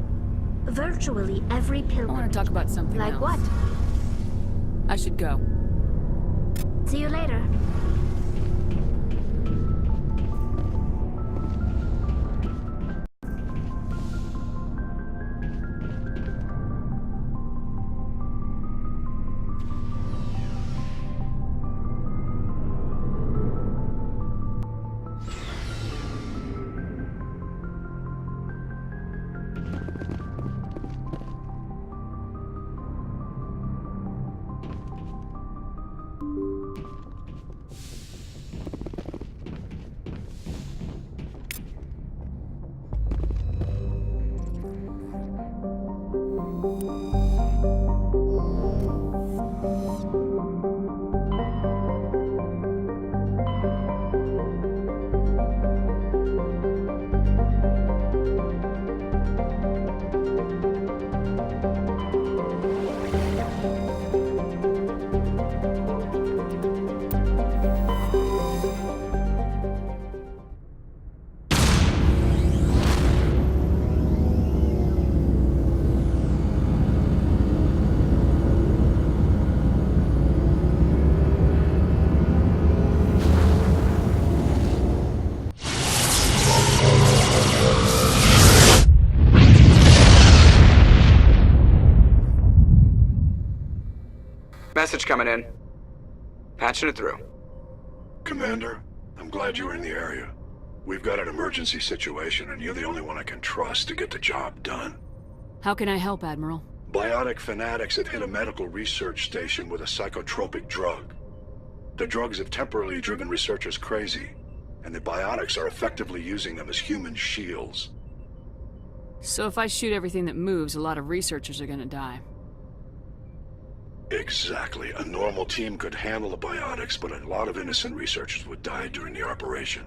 Virtually every pilgrimage... I want to talk about something like else. What? I should go. See you later. Message coming in. Patching it through. Commander, I'm glad you were in the area. We've got an emergency situation, and you're the only one I can trust to get the job done. How can I help, Admiral? Biotic fanatics have hit a medical research station with a psychotropic drug. The drugs have temporarily driven researchers crazy, and the biotics are effectively using them as human shields. So if I shoot everything that moves, a lot of researchers are gonna die. Exactly. A normal team could handle the biotics, but a lot of innocent researchers would die during the operation.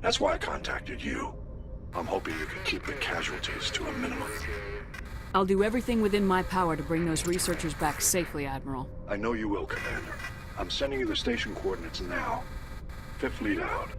That's why I contacted you. I'm hoping you can keep the casualties to a minimum. I'll do everything within my power to bring those researchers back safely, Admiral. I know you will, Commander. I'm sending you the station coordinates now. Fifth lead out.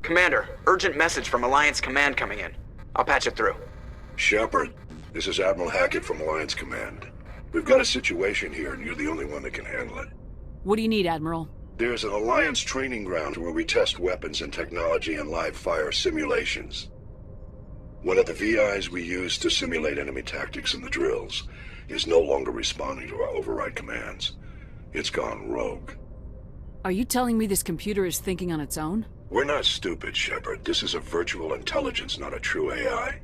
Commander, urgent message from Alliance Command coming in. I'll patch it through. Shepard, this is Admiral Hackett from Alliance Command. We've got a situation here, and you're the only one that can handle it. What do you need, Admiral? There's an Alliance training ground where we test weapons and technology in live fire simulations. One of the VIs we use to simulate enemy tactics in the drills is no longer responding to our override commands. It's gone rogue. Are you telling me this computer is thinking on its own? We're not stupid, Shepard. This is a virtual intelligence, not a true AI.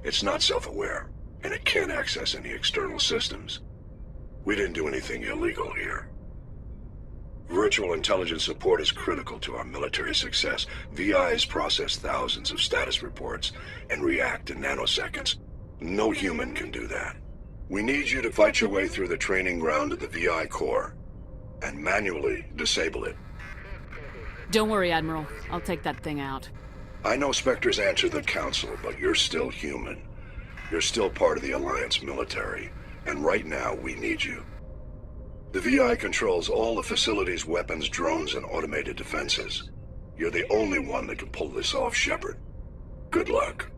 It's not self-aware, and it can't access any external systems. We didn't do anything illegal here. Virtual intelligence support is critical to our military success. VIs process thousands of status reports and react in nanoseconds. No human can do that. We need you to fight your way through the training ground of the VI core and manually disable it. Don't worry, Admiral. I'll take that thing out. I know Spectres answer the Council, but you're still human. You're still part of the Alliance military, and right now we need you. The VI controls all the facility's weapons, drones, and automated defenses. You're the only one that can pull this off, Shepard. Good luck.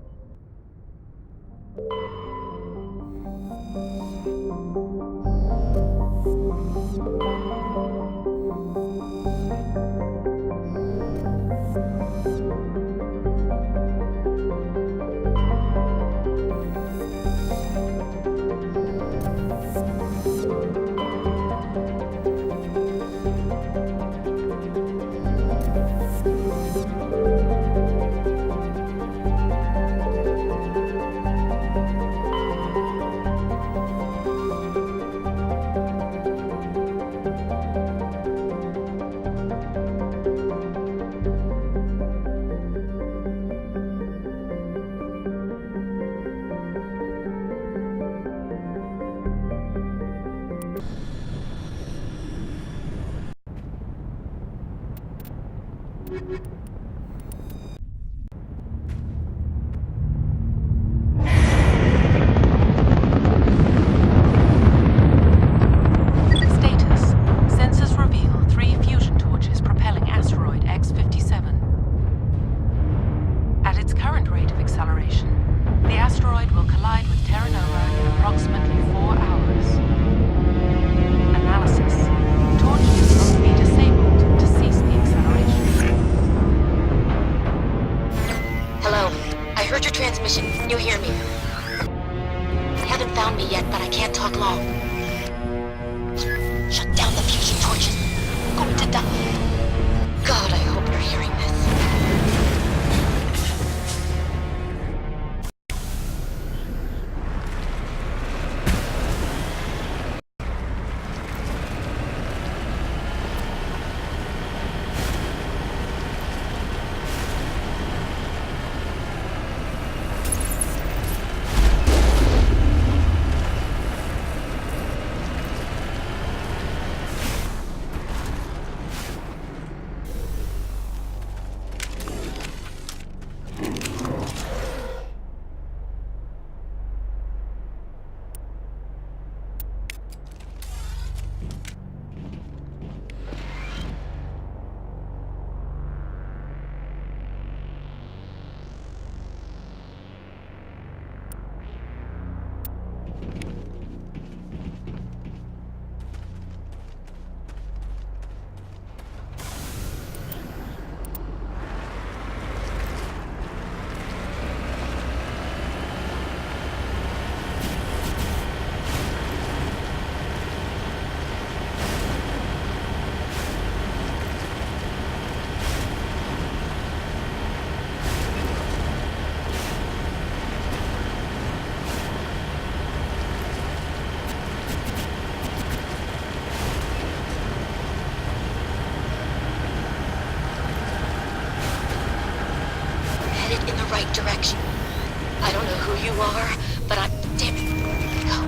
Direction. I don't know who you are, but I'm damn it. Go.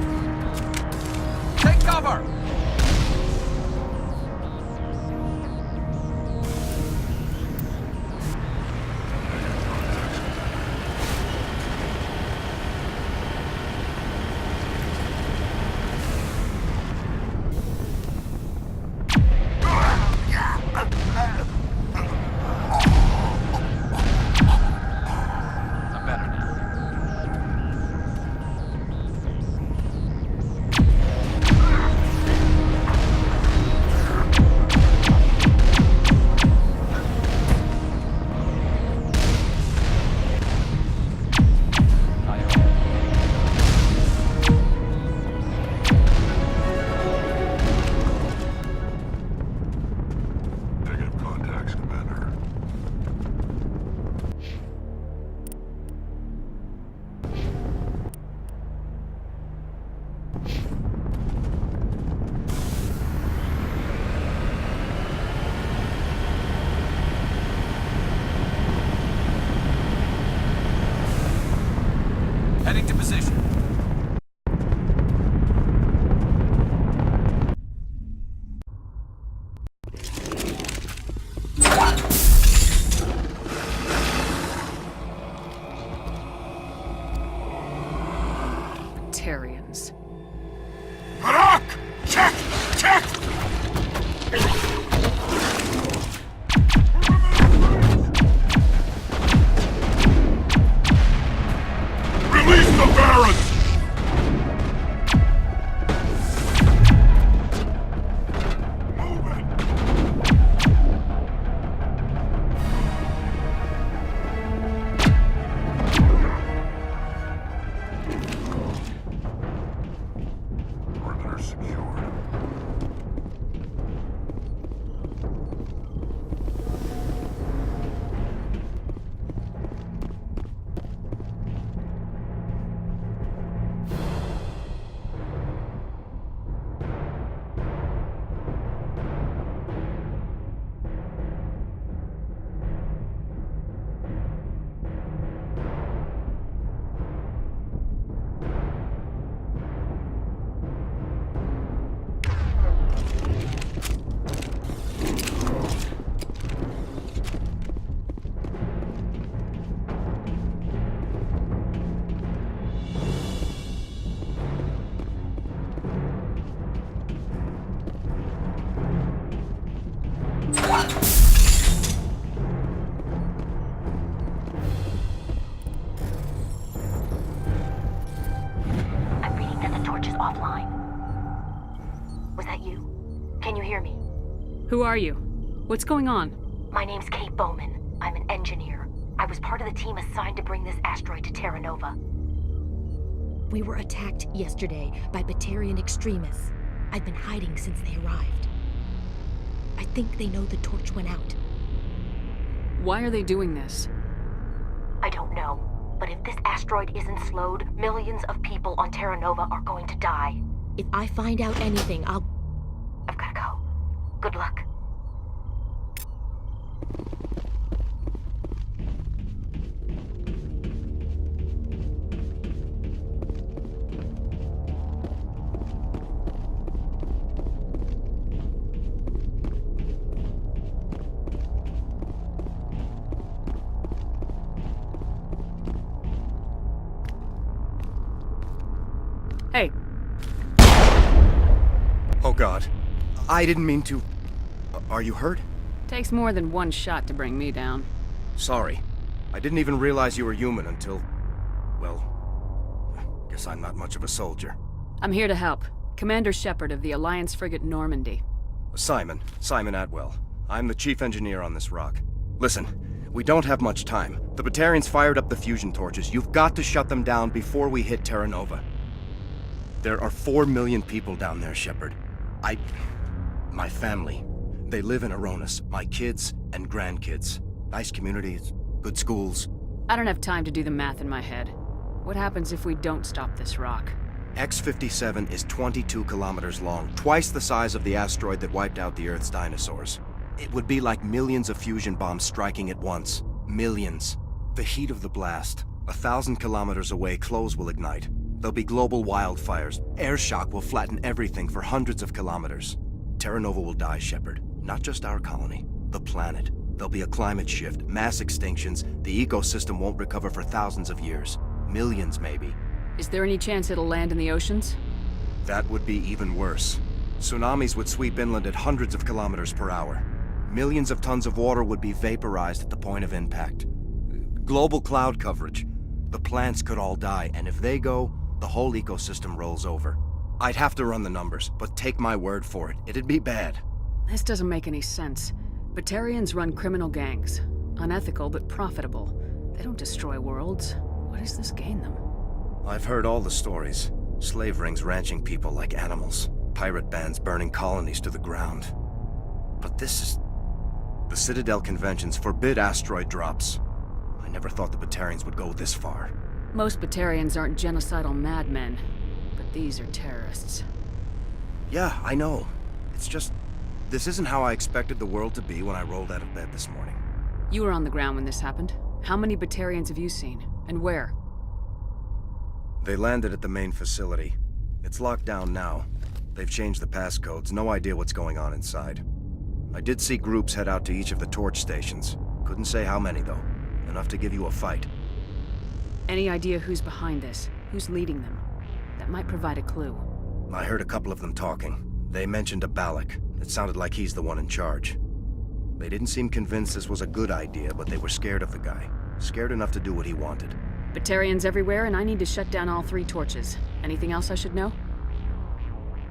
Take cover! sure. I'm reading that the torch is offline. Was that you? Can you hear me? Who are you? What's going on? My name's Kate Bowman. I'm an engineer. I was part of the team assigned to bring this asteroid to Terra Nova. We were attacked yesterday by Batarian extremists. I've been hiding since they arrived. I think they know the torch went out. Why are they doing this? I don't know. But if this asteroid isn't slowed, millions of people on Terra Nova are going to die. If I find out anything, I've gotta go. Good luck. Hey. Oh God. I didn't mean to... Are you hurt? Takes more than one shot to bring me down. Sorry. I didn't even realize you were human until... Well... Guess I'm not much of a soldier. I'm here to help. Commander Shepard of the Alliance frigate Normandy. Simon Atwell. I'm the chief engineer on this rock. Listen, we don't have much time. The Batarians fired up the fusion torches. You've got to shut them down before we hit Terra Nova. There are 4 million people down there, Shepard. My family. They live in Aronis. My kids and grandkids. Nice communities, good schools. I don't have time to do the math in my head. What happens if we don't stop this rock? X-57 is 22 kilometers long, twice the size of the asteroid that wiped out the Earth's dinosaurs. It would be like millions of fusion bombs striking at once. Millions. The heat of the blast. 1,000 kilometers away, clothes will ignite. There'll be global wildfires. Air shock will flatten everything for hundreds of kilometers. Terra Nova will die, Shepard. Not just our colony. The planet. There'll be a climate shift, mass extinctions. The ecosystem won't recover for thousands of years. Millions, maybe. Is there any chance it'll land in the oceans? That would be even worse. Tsunamis would sweep inland at hundreds of kilometers per hour. Millions of tons of water would be vaporized at the point of impact. Global cloud coverage. The plants could all die, and if they go, the whole ecosystem rolls over. I'd have to run the numbers, but take my word for it. It'd be bad. This doesn't make any sense. Batarians run criminal gangs. Unethical, but profitable. They don't destroy worlds. What does this gain them? I've heard all the stories. Slave rings ranching people like animals. Pirate bands burning colonies to the ground. But this is... The Citadel conventions forbid asteroid drops. I never thought the Batarians would go this far. Most Batarians aren't genocidal madmen, but these are terrorists. Yeah, I know. It's just... This isn't how I expected the world to be when I rolled out of bed this morning. You were on the ground when this happened. How many Batarians have you seen? And where? They landed at the main facility. It's locked down now. They've changed the passcodes. No idea what's going on inside. I did see groups head out to each of the torch stations. Couldn't say how many, though. Enough to give you a fight. Any idea who's behind this? Who's leading them? That might provide a clue. I heard a couple of them talking. They mentioned a Balak. It sounded like he's the one in charge. They didn't seem convinced this was a good idea, but they were scared of the guy. Scared enough to do what he wanted. Batarians everywhere, and I need to shut down all 3 torches. Anything else I should know?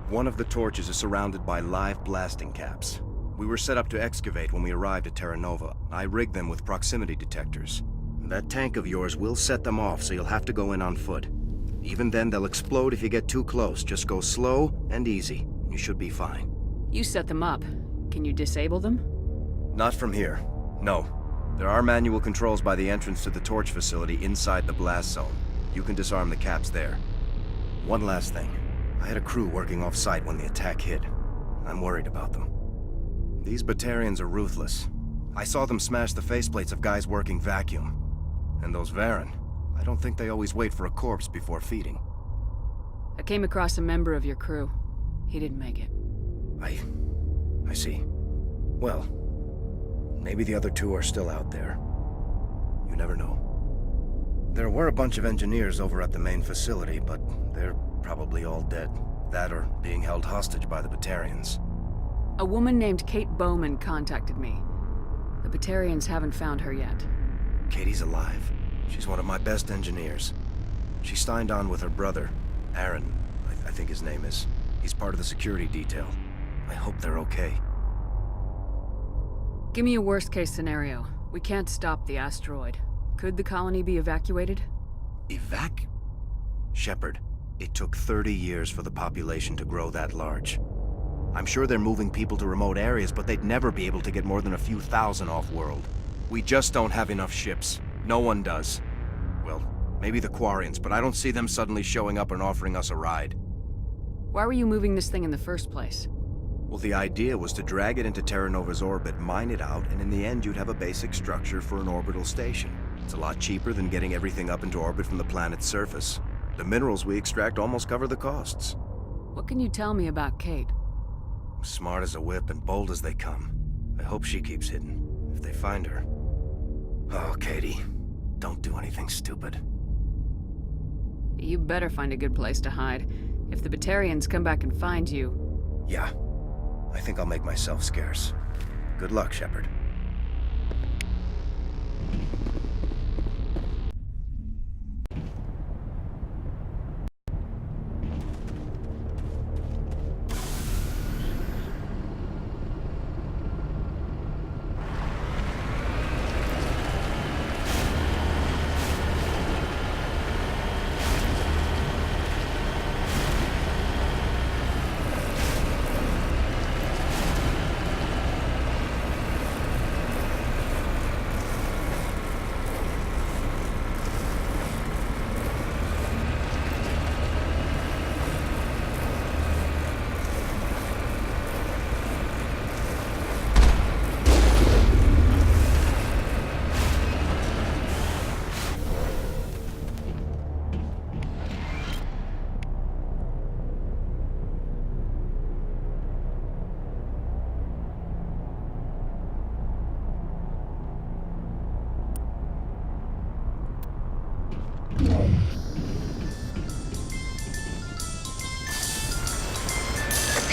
One of the torches is surrounded by live blasting caps. We were set up to excavate when we arrived at Terra Nova. I rigged them with proximity detectors. That tank of yours will set them off, so you'll have to go in on foot. Even then, they'll explode if you get too close. Just go slow and easy. You should be fine. You set them up. Can you disable them? Not from here. No. There are manual controls by the entrance to the torch facility inside the blast zone. You can disarm the caps there. One last thing. I had a crew working off-site when the attack hit. I'm worried about them. These Batarians are ruthless. I saw them smash the faceplates of guys working vacuum. And those Varen, I don't think they always wait for a corpse before feeding. I came across a member of your crew. He didn't make it. I see. Well, maybe the other two are still out there. You never know. There were a bunch of engineers over at the main facility, but they're probably all dead. That or being held hostage by the Batarians. A woman named Kate Bowman contacted me. The Batarians haven't found her yet. Katie's alive. She's one of my best engineers. She signed on with her brother, Aaron, I think his name is. He's part of the security detail. I hope they're okay. Give me a worst-case scenario. We can't stop the asteroid. Could the colony be evacuated? Shepard, it took 30 years for the population to grow that large. I'm sure they're moving people to remote areas, but they'd never be able to get more than a few thousand off-world. We just don't have enough ships. No one does. Well, maybe the Quarians, but I don't see them suddenly showing up and offering us a ride. Why were you moving this thing in the first place? Well, the idea was to drag it into Terra Nova's orbit, mine it out, and in the end you'd have a basic structure for an orbital station. It's a lot cheaper than getting everything up into orbit from the planet's surface. The minerals we extract almost cover the costs. What can you tell me about Kate? Smart as a whip and bold as they come. I hope she keeps hidden, if they find her. Oh, Katie, don't do anything stupid. You better find a good place to hide. If the Batarians come back and find you... Yeah. I think I'll make myself scarce. Good luck, Shepard.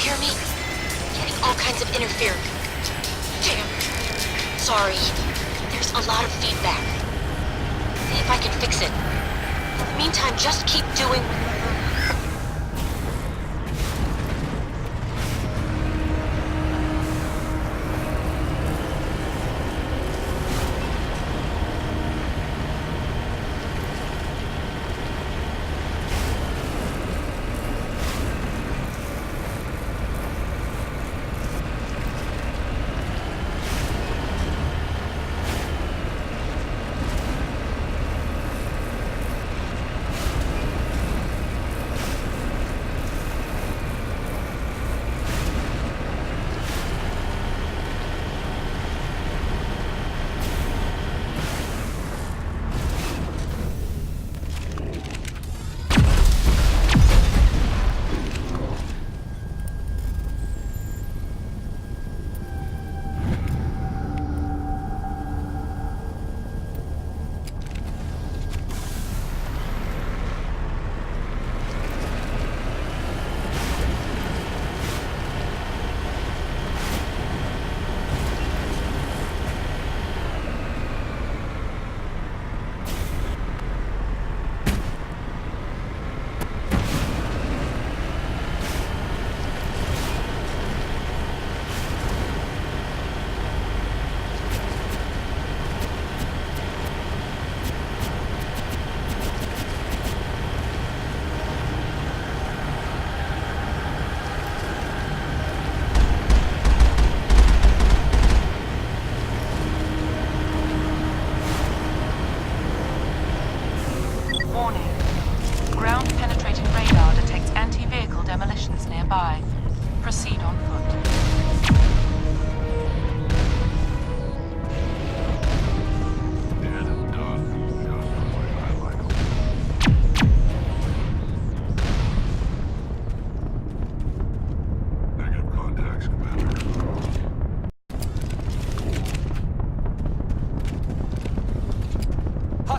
Hear me? Getting all kinds of interference. Damn. Sorry. There's a lot of feedback. See if I can fix it. In the meantime, just keep doing...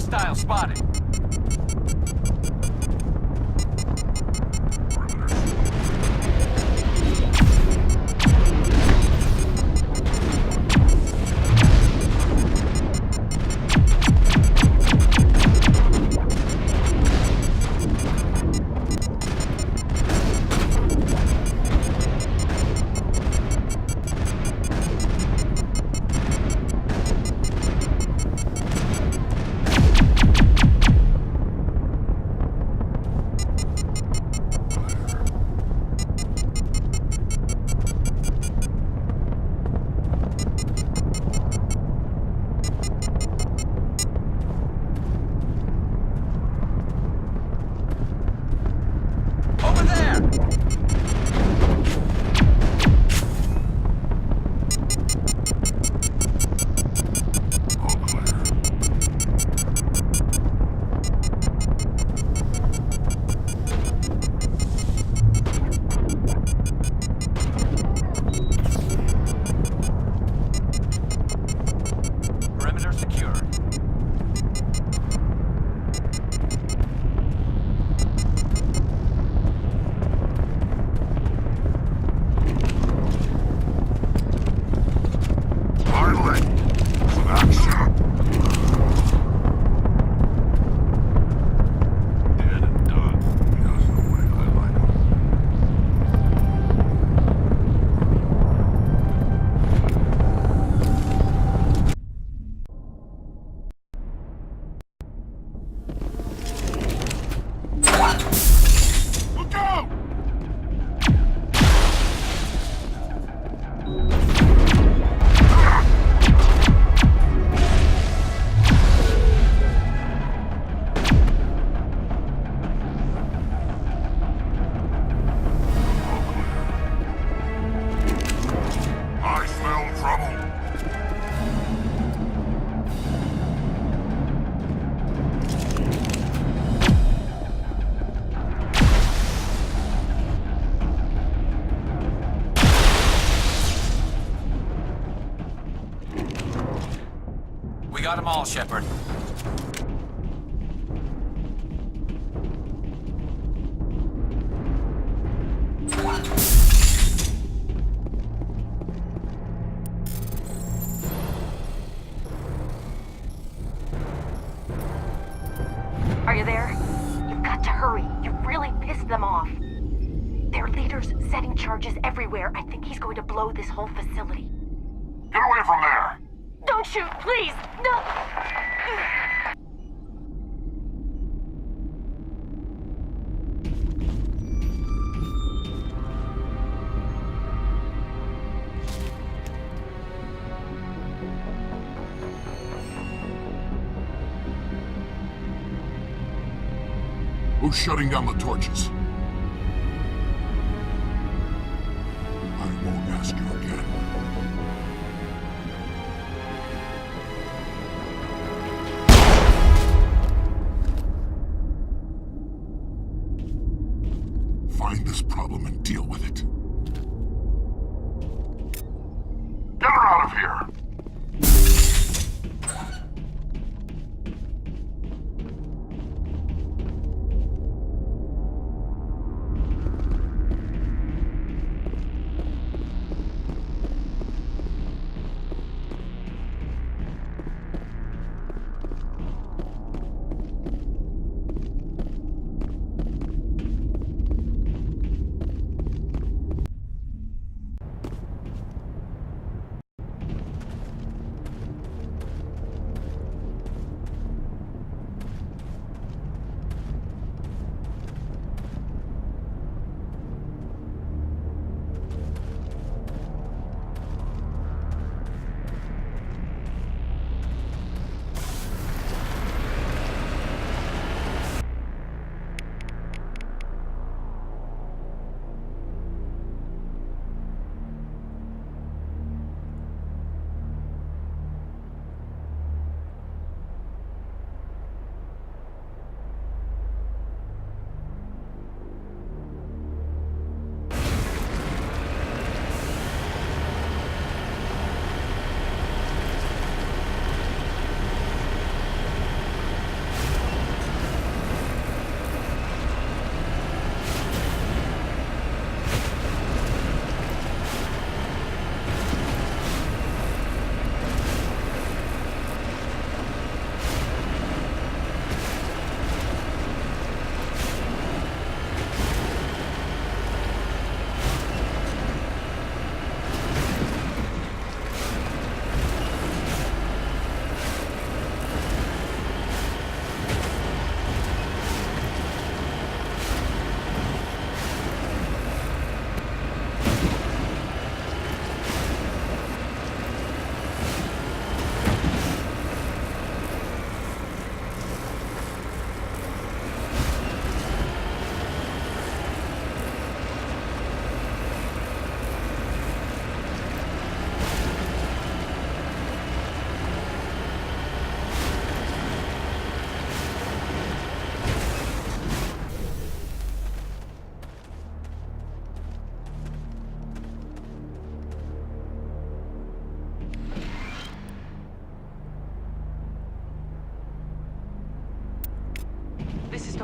Hostile spotted. Got them all, Shepard. Are you there? You've got to hurry. You've really pissed them off. Their leader's setting charges everywhere. I think he's going to blow this whole facility. Get away from there! Don't shoot, please! No! Who's shutting down the torches? I won't ask you again. Find this problem and deal with it. Get her out of here!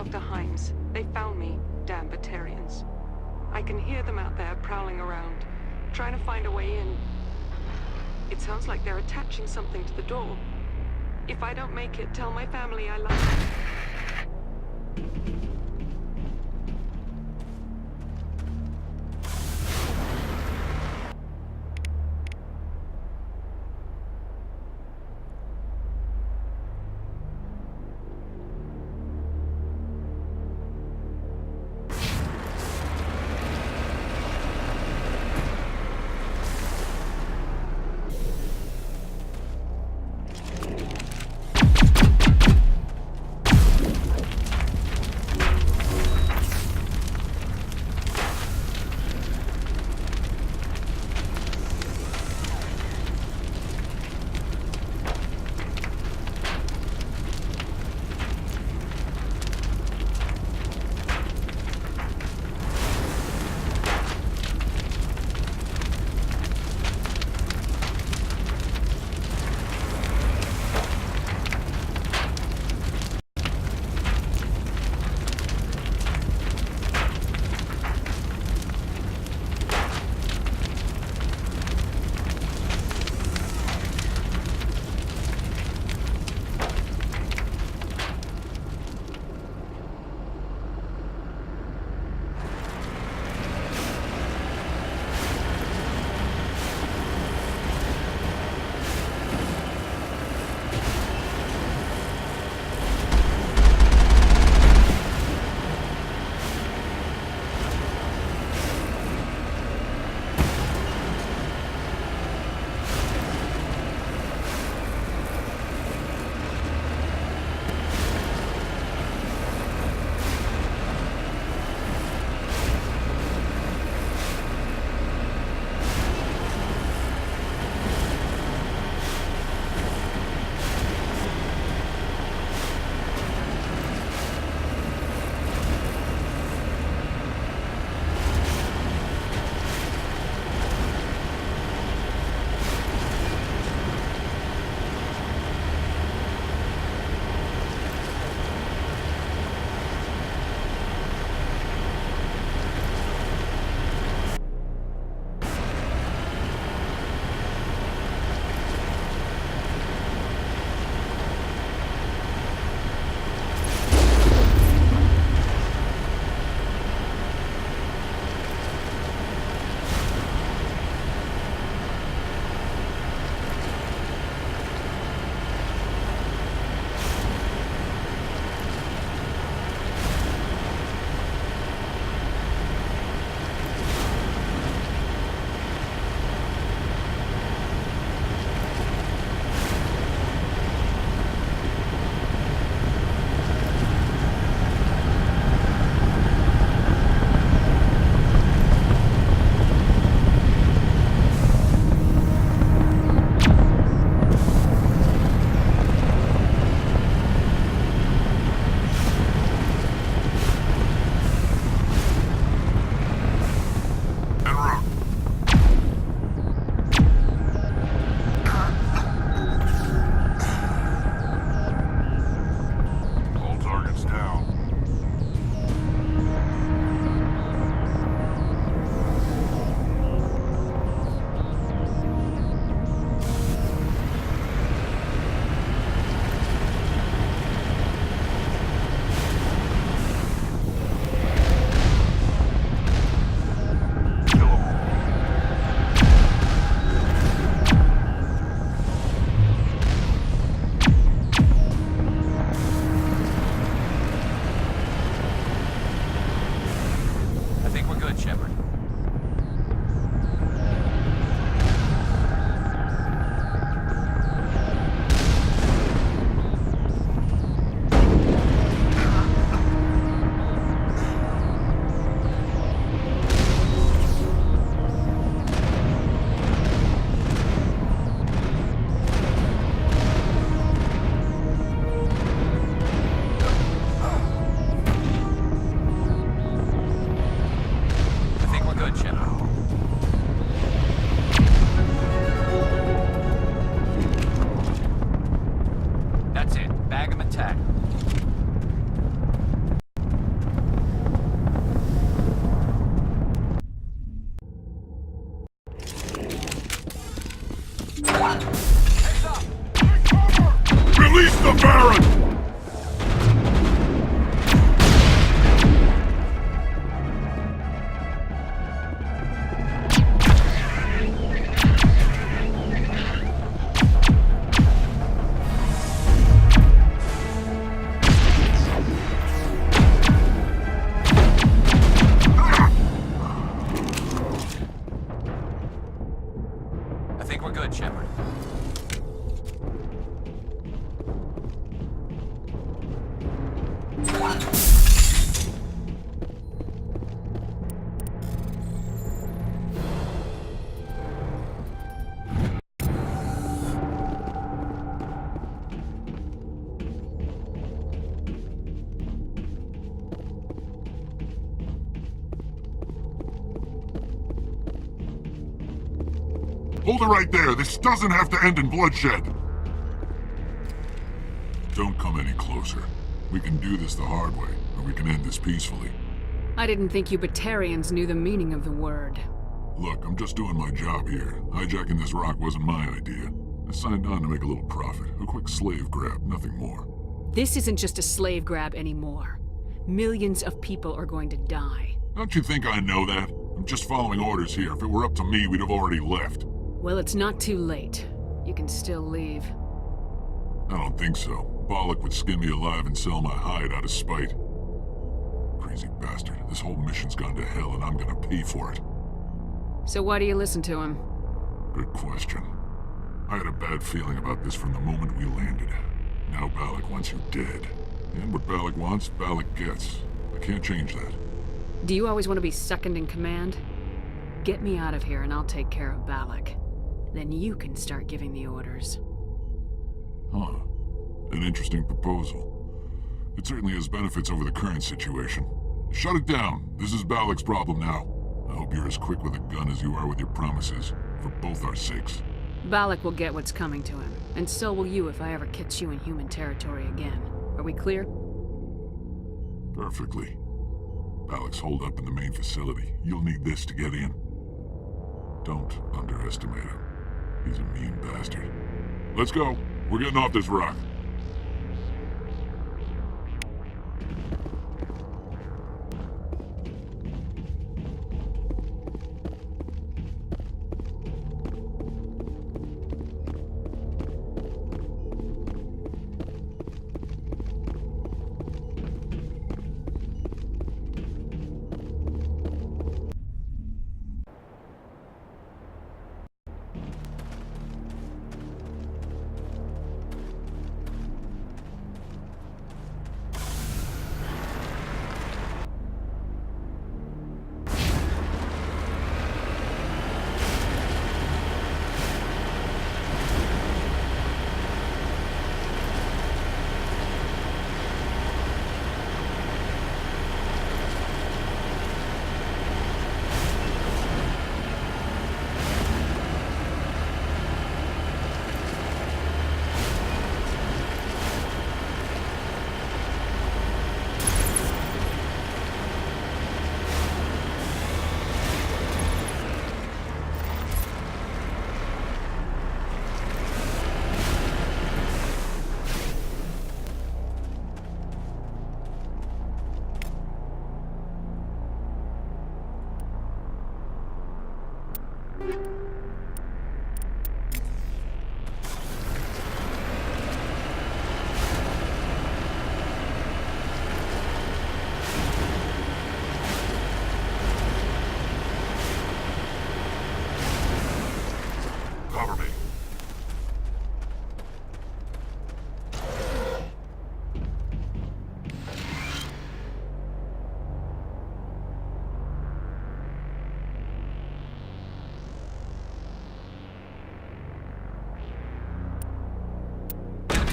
Dr. Himes. They found me, damn Batarians. I can hear them out there prowling around, trying to find a way in. It sounds like they're attaching something to the door. If I don't make it, tell my family I love them. Release the Baron! I think we're good, Shepard. Hold it right there. This doesn't have to end in bloodshed. Don't come any closer. We can do this the hard way, or we can end this peacefully. I didn't think you Batarians knew the meaning of the word. Look, I'm just doing my job here. Hijacking this rock wasn't my idea. I signed on to make a little profit. A quick slave grab, nothing more. This isn't just a slave grab anymore. Millions of people are going to die. Don't you think I know that? I'm just following orders here. If it were up to me, we'd have already left. Well, it's not too late. You can still leave. I don't think so. Bollock would skin me alive and sell my hide out of spite. Crazy bastard. This whole mission's gone to hell and I'm gonna pay for it. So why do you listen to him? Good question. I had a bad feeling about this from the moment we landed. Now Bollock wants you dead. And what Bollock wants, Bollock gets. I can't change that. Do you always want to be second in command? Get me out of here and I'll take care of Bollock. Then you can start giving the orders. Huh. An interesting proposal. It certainly has benefits over the current situation. Shut it down. This is Bollock's problem now. I hope you're as quick with a gun as you are with your promises, for both our sakes. Bollock will get what's coming to him, and so will you if I ever catch you in human territory again. Are we clear? Perfectly. Bollock's holed up in the main facility. You'll need this to get in. Don't underestimate him. He's a mean bastard. Let's go. We're getting off this rock.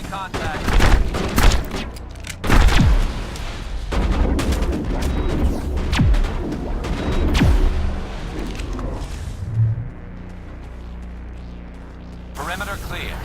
Contact. Perimeter clear.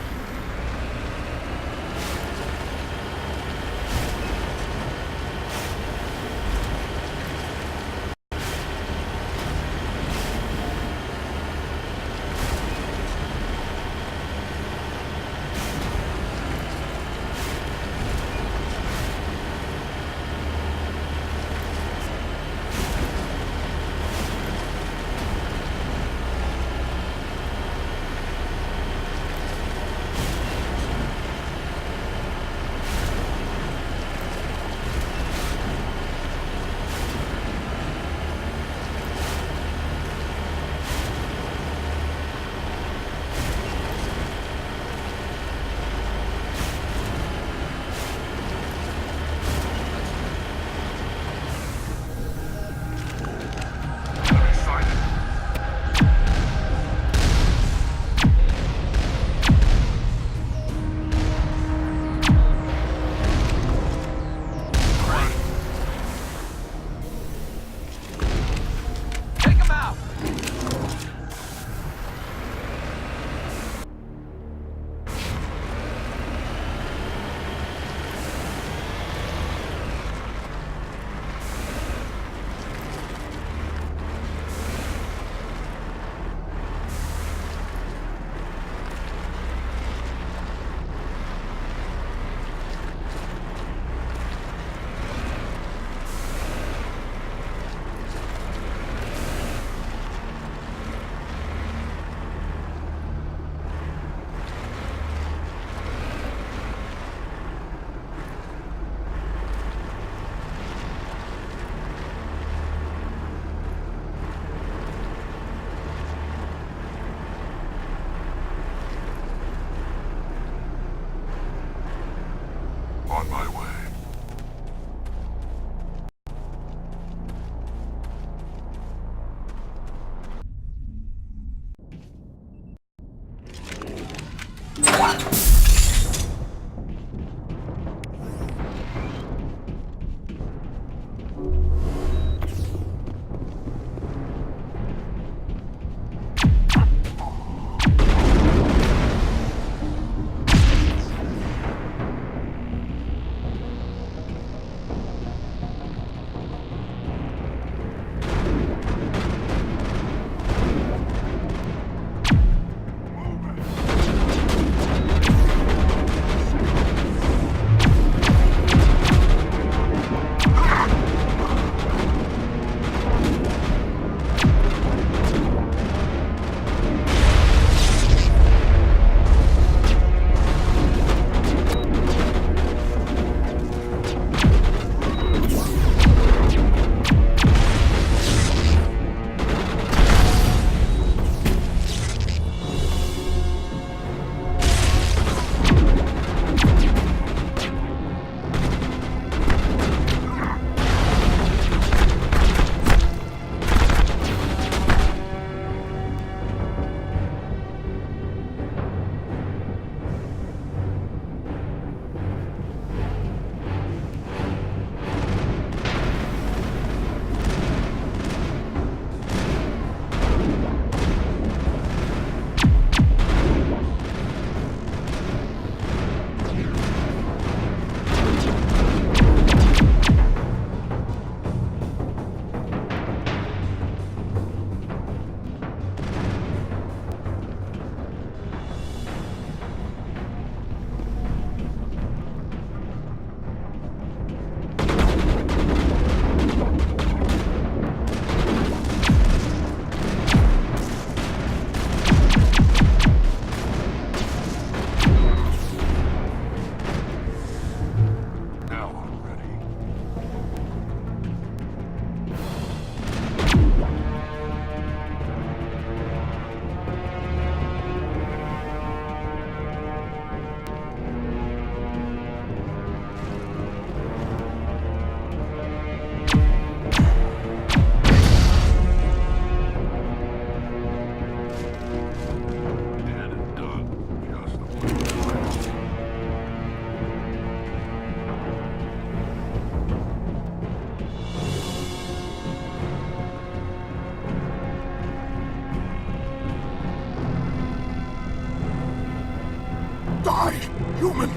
Die, human!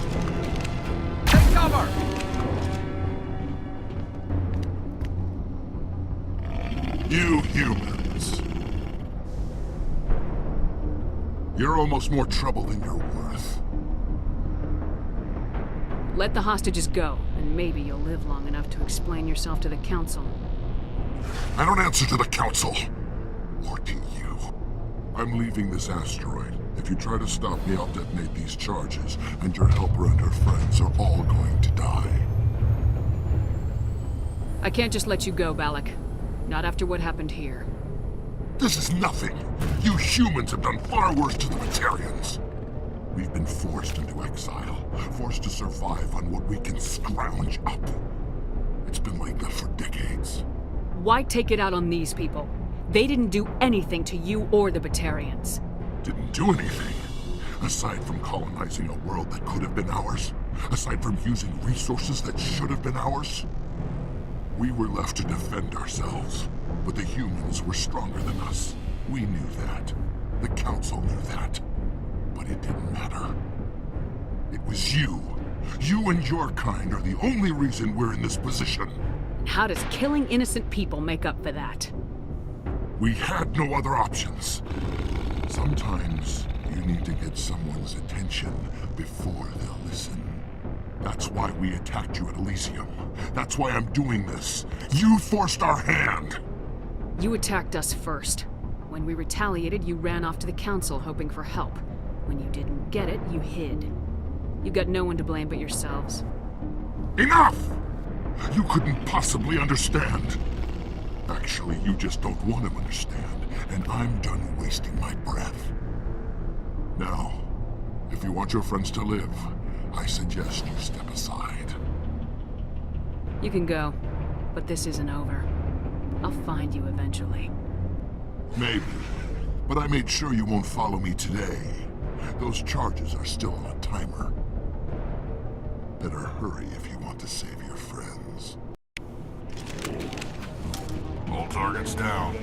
Take cover! You humans. You're almost more trouble than you're worth. Let the hostages go, and maybe you'll live long enough to explain yourself to the Council. I don't answer to the Council. Or to you. I'm leaving this asteroid. If you try to stop me, I'll detonate these charges, and your helper and her friends are all going to die. I can't just let you go, Balak. Not after what happened here. This is nothing. You humans have done far worse to the Batarians. We've been forced into exile, forced to survive on what we can scrounge up. It's been like that for decades. Why take it out on these people? They didn't do anything to you or the Batarians. Didn't do anything. Aside from colonizing a world that could have been ours. Aside from using resources that should have been ours. We were left to defend ourselves. But the humans were stronger than us. We knew that. The Council knew that. But it didn't matter. It was you. You and your kind are the only reason we're in this position. And how does killing innocent people make up for that? We had no other options. Sometimes you need to get someone's attention before they'll listen. That's why we attacked you at Elysium. That's why I'm doing this. You forced our hand! You attacked us first. When we retaliated, you ran off to the Council hoping for help. When you didn't get it, you hid. You got no one to blame but yourselves. Enough! You couldn't possibly understand. Actually, you just don't want to understand, and I'm done wasting my breath. Now, if you want your friends to live, I suggest you step aside. You can go, but this isn't over. I'll find you eventually. Maybe, but I made sure you won't follow me today. Those charges are still on a timer. Better hurry if you want to save your friends. All targets down.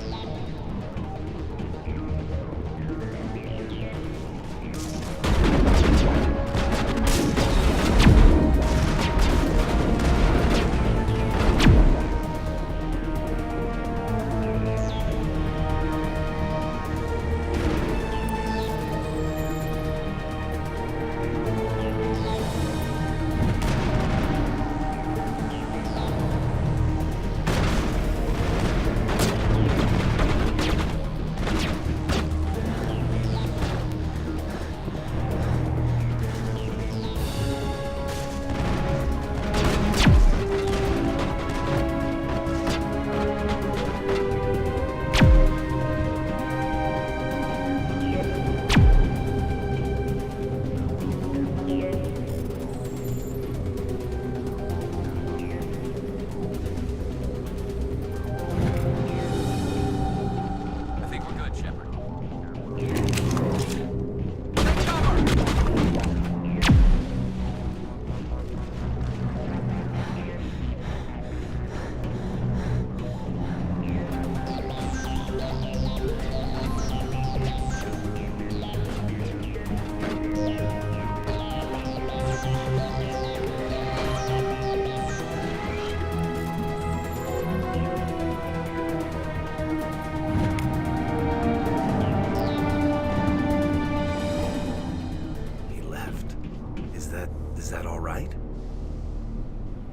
Is that all right?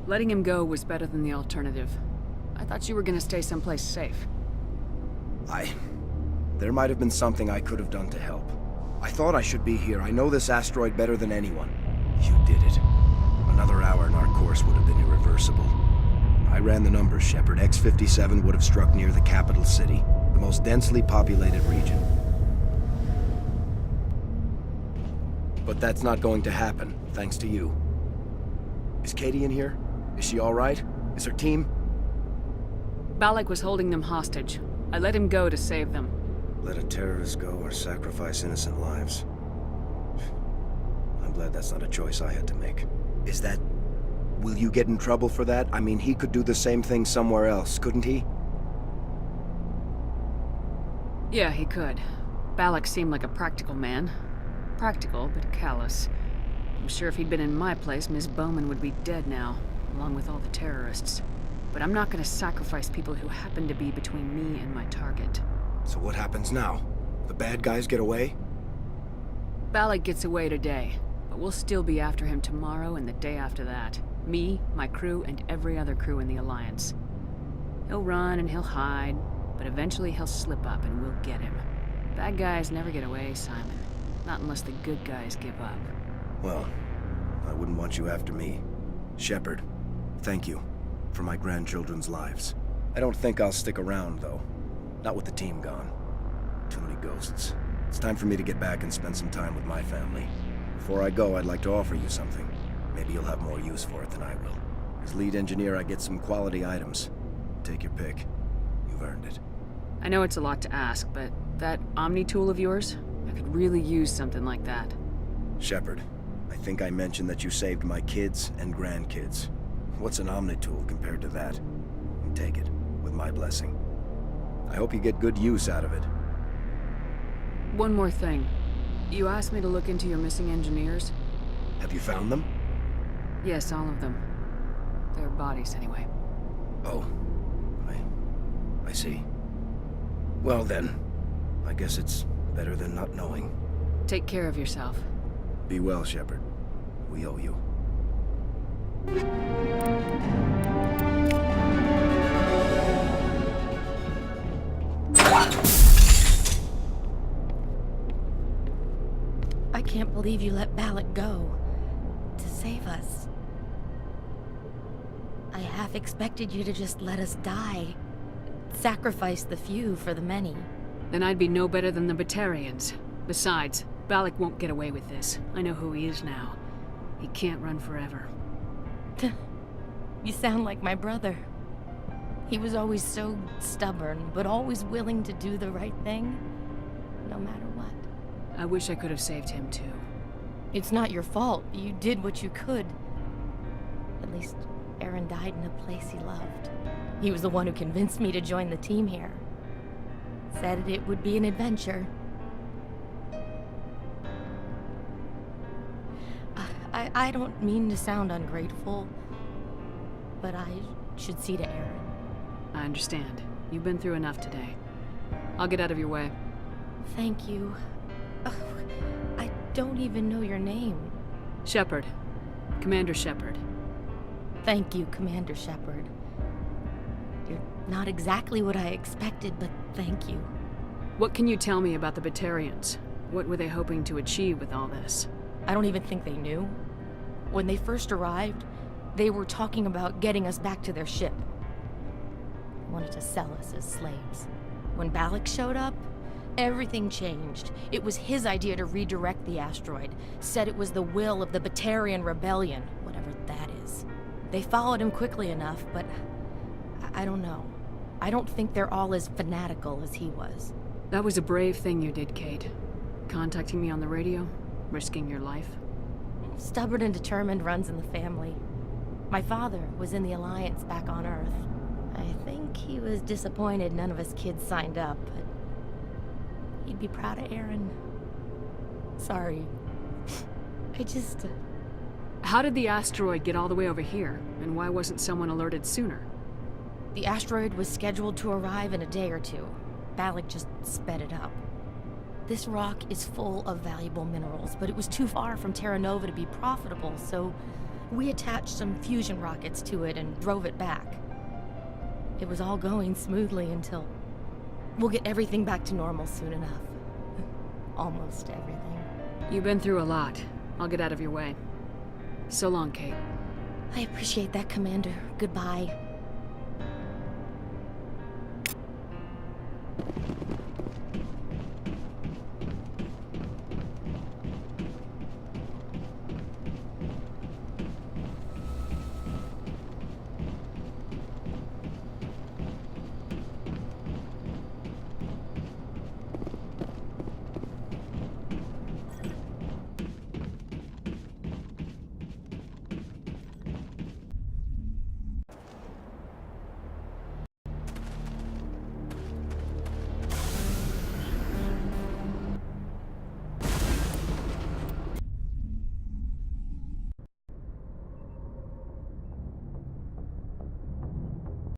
Letting him go was better than the alternative. I thought you were gonna stay someplace safe. There might have been something I could have done to help. I thought I should be here. I know this asteroid better than anyone. You did it. Another hour and our course would have been irreversible. I ran the numbers, Shepard. X-57 would have struck near the capital city, the most densely populated region. But that's not going to happen, thanks to you. Is Katie in here? Is she all right? Is her team? Balak was holding them hostage. I let him go to save them. Let a terrorist go or sacrifice innocent lives. I'm glad that's not a choice I had to make. Is that... Will you get in trouble for that? I mean, he could do the same thing somewhere else, couldn't he? Yeah, he could. Balak seemed like a practical man. Practical, but callous. I'm sure if he'd been in my place, Miss Bowman would be dead now, along with all the terrorists. But I'm not gonna sacrifice people who happen to be between me and my target. So what happens now? The bad guys get away? Balak gets away today, but we'll still be after him tomorrow and the day after that. Me, my crew, and every other crew in the Alliance. He'll run and he'll hide, but eventually he'll slip up and we'll get him. Bad guys never get away, Simon. Not unless the good guys give up. Well, I wouldn't want you after me. Shepard, thank you for my grandchildren's lives. I don't think I'll stick around, though. Not with the team gone. Too many ghosts. It's time for me to get back and spend some time with my family. Before I go, I'd like to offer you something. Maybe you'll have more use for it than I will. As lead engineer, I get some quality items. Take your pick. You've earned it. I know it's a lot to ask, but that Omni tool of yours? I could really use something like that. Shepard, I think I mentioned that you saved my kids and grandkids. What's an Omni tool compared to that? Take it, with my blessing. I hope you get good use out of it. One more thing. You asked me to look into your missing engineers? Have you found them? Yes, all of them. Their bodies, anyway. Oh. I see. Well then, I guess it's better than not knowing. Take care of yourself. Be well, Shepard. We owe you. I can't believe you let Balak go. To save us. I half expected you to just let us die. Sacrifice the few for the many. Then I'd be no better than the Batarians. Besides, Balak won't get away with this. I know who he is now. He can't run forever. You sound like my brother. He was always so stubborn, but always willing to do the right thing, no matter what. I wish I could have saved him too. It's not your fault. You did what you could. At least Aaron died in a place he loved. He was the one who convinced me to join the team here. Said it would be an adventure. I don't mean to sound ungrateful, but I should see to Aaron. I understand. You've been through enough today. I'll get out of your way. Thank you. Oh, I don't even know your name. Shepard. Commander Shepard. Thank you, Commander Shepard. You're not exactly what I expected, but thank you. What can you tell me about the Batarians? What were they hoping to achieve with all this? I don't even think they knew. When they first arrived, they were talking about getting us back to their ship. They wanted to sell us as slaves. When Balak showed up, everything changed. It was his idea to redirect the asteroid. Said it was the will of the Batarian Rebellion, whatever that is. They followed him quickly enough, but I don't know. I don't think they're all as fanatical as he was. That was a brave thing you did, Kate. Contacting me on the radio, risking your life. Stubborn and determined runs in the family. My father was in the Alliance back on Earth. I think he was disappointed none of us kids signed up, but he'd be proud of Aaron. Sorry. I just... How did the asteroid get all the way over here, and why wasn't someone alerted sooner? The asteroid was scheduled to arrive in a day or two. Balak just sped it up. This rock is full of valuable minerals, but it was too far from Terra Nova to be profitable, so we attached some fusion rockets to it and drove it back. It was all going smoothly until... We'll get everything back to normal soon enough. Almost everything. You've been through a lot. I'll get out of your way. So long, Kate. I appreciate that, Commander. Goodbye.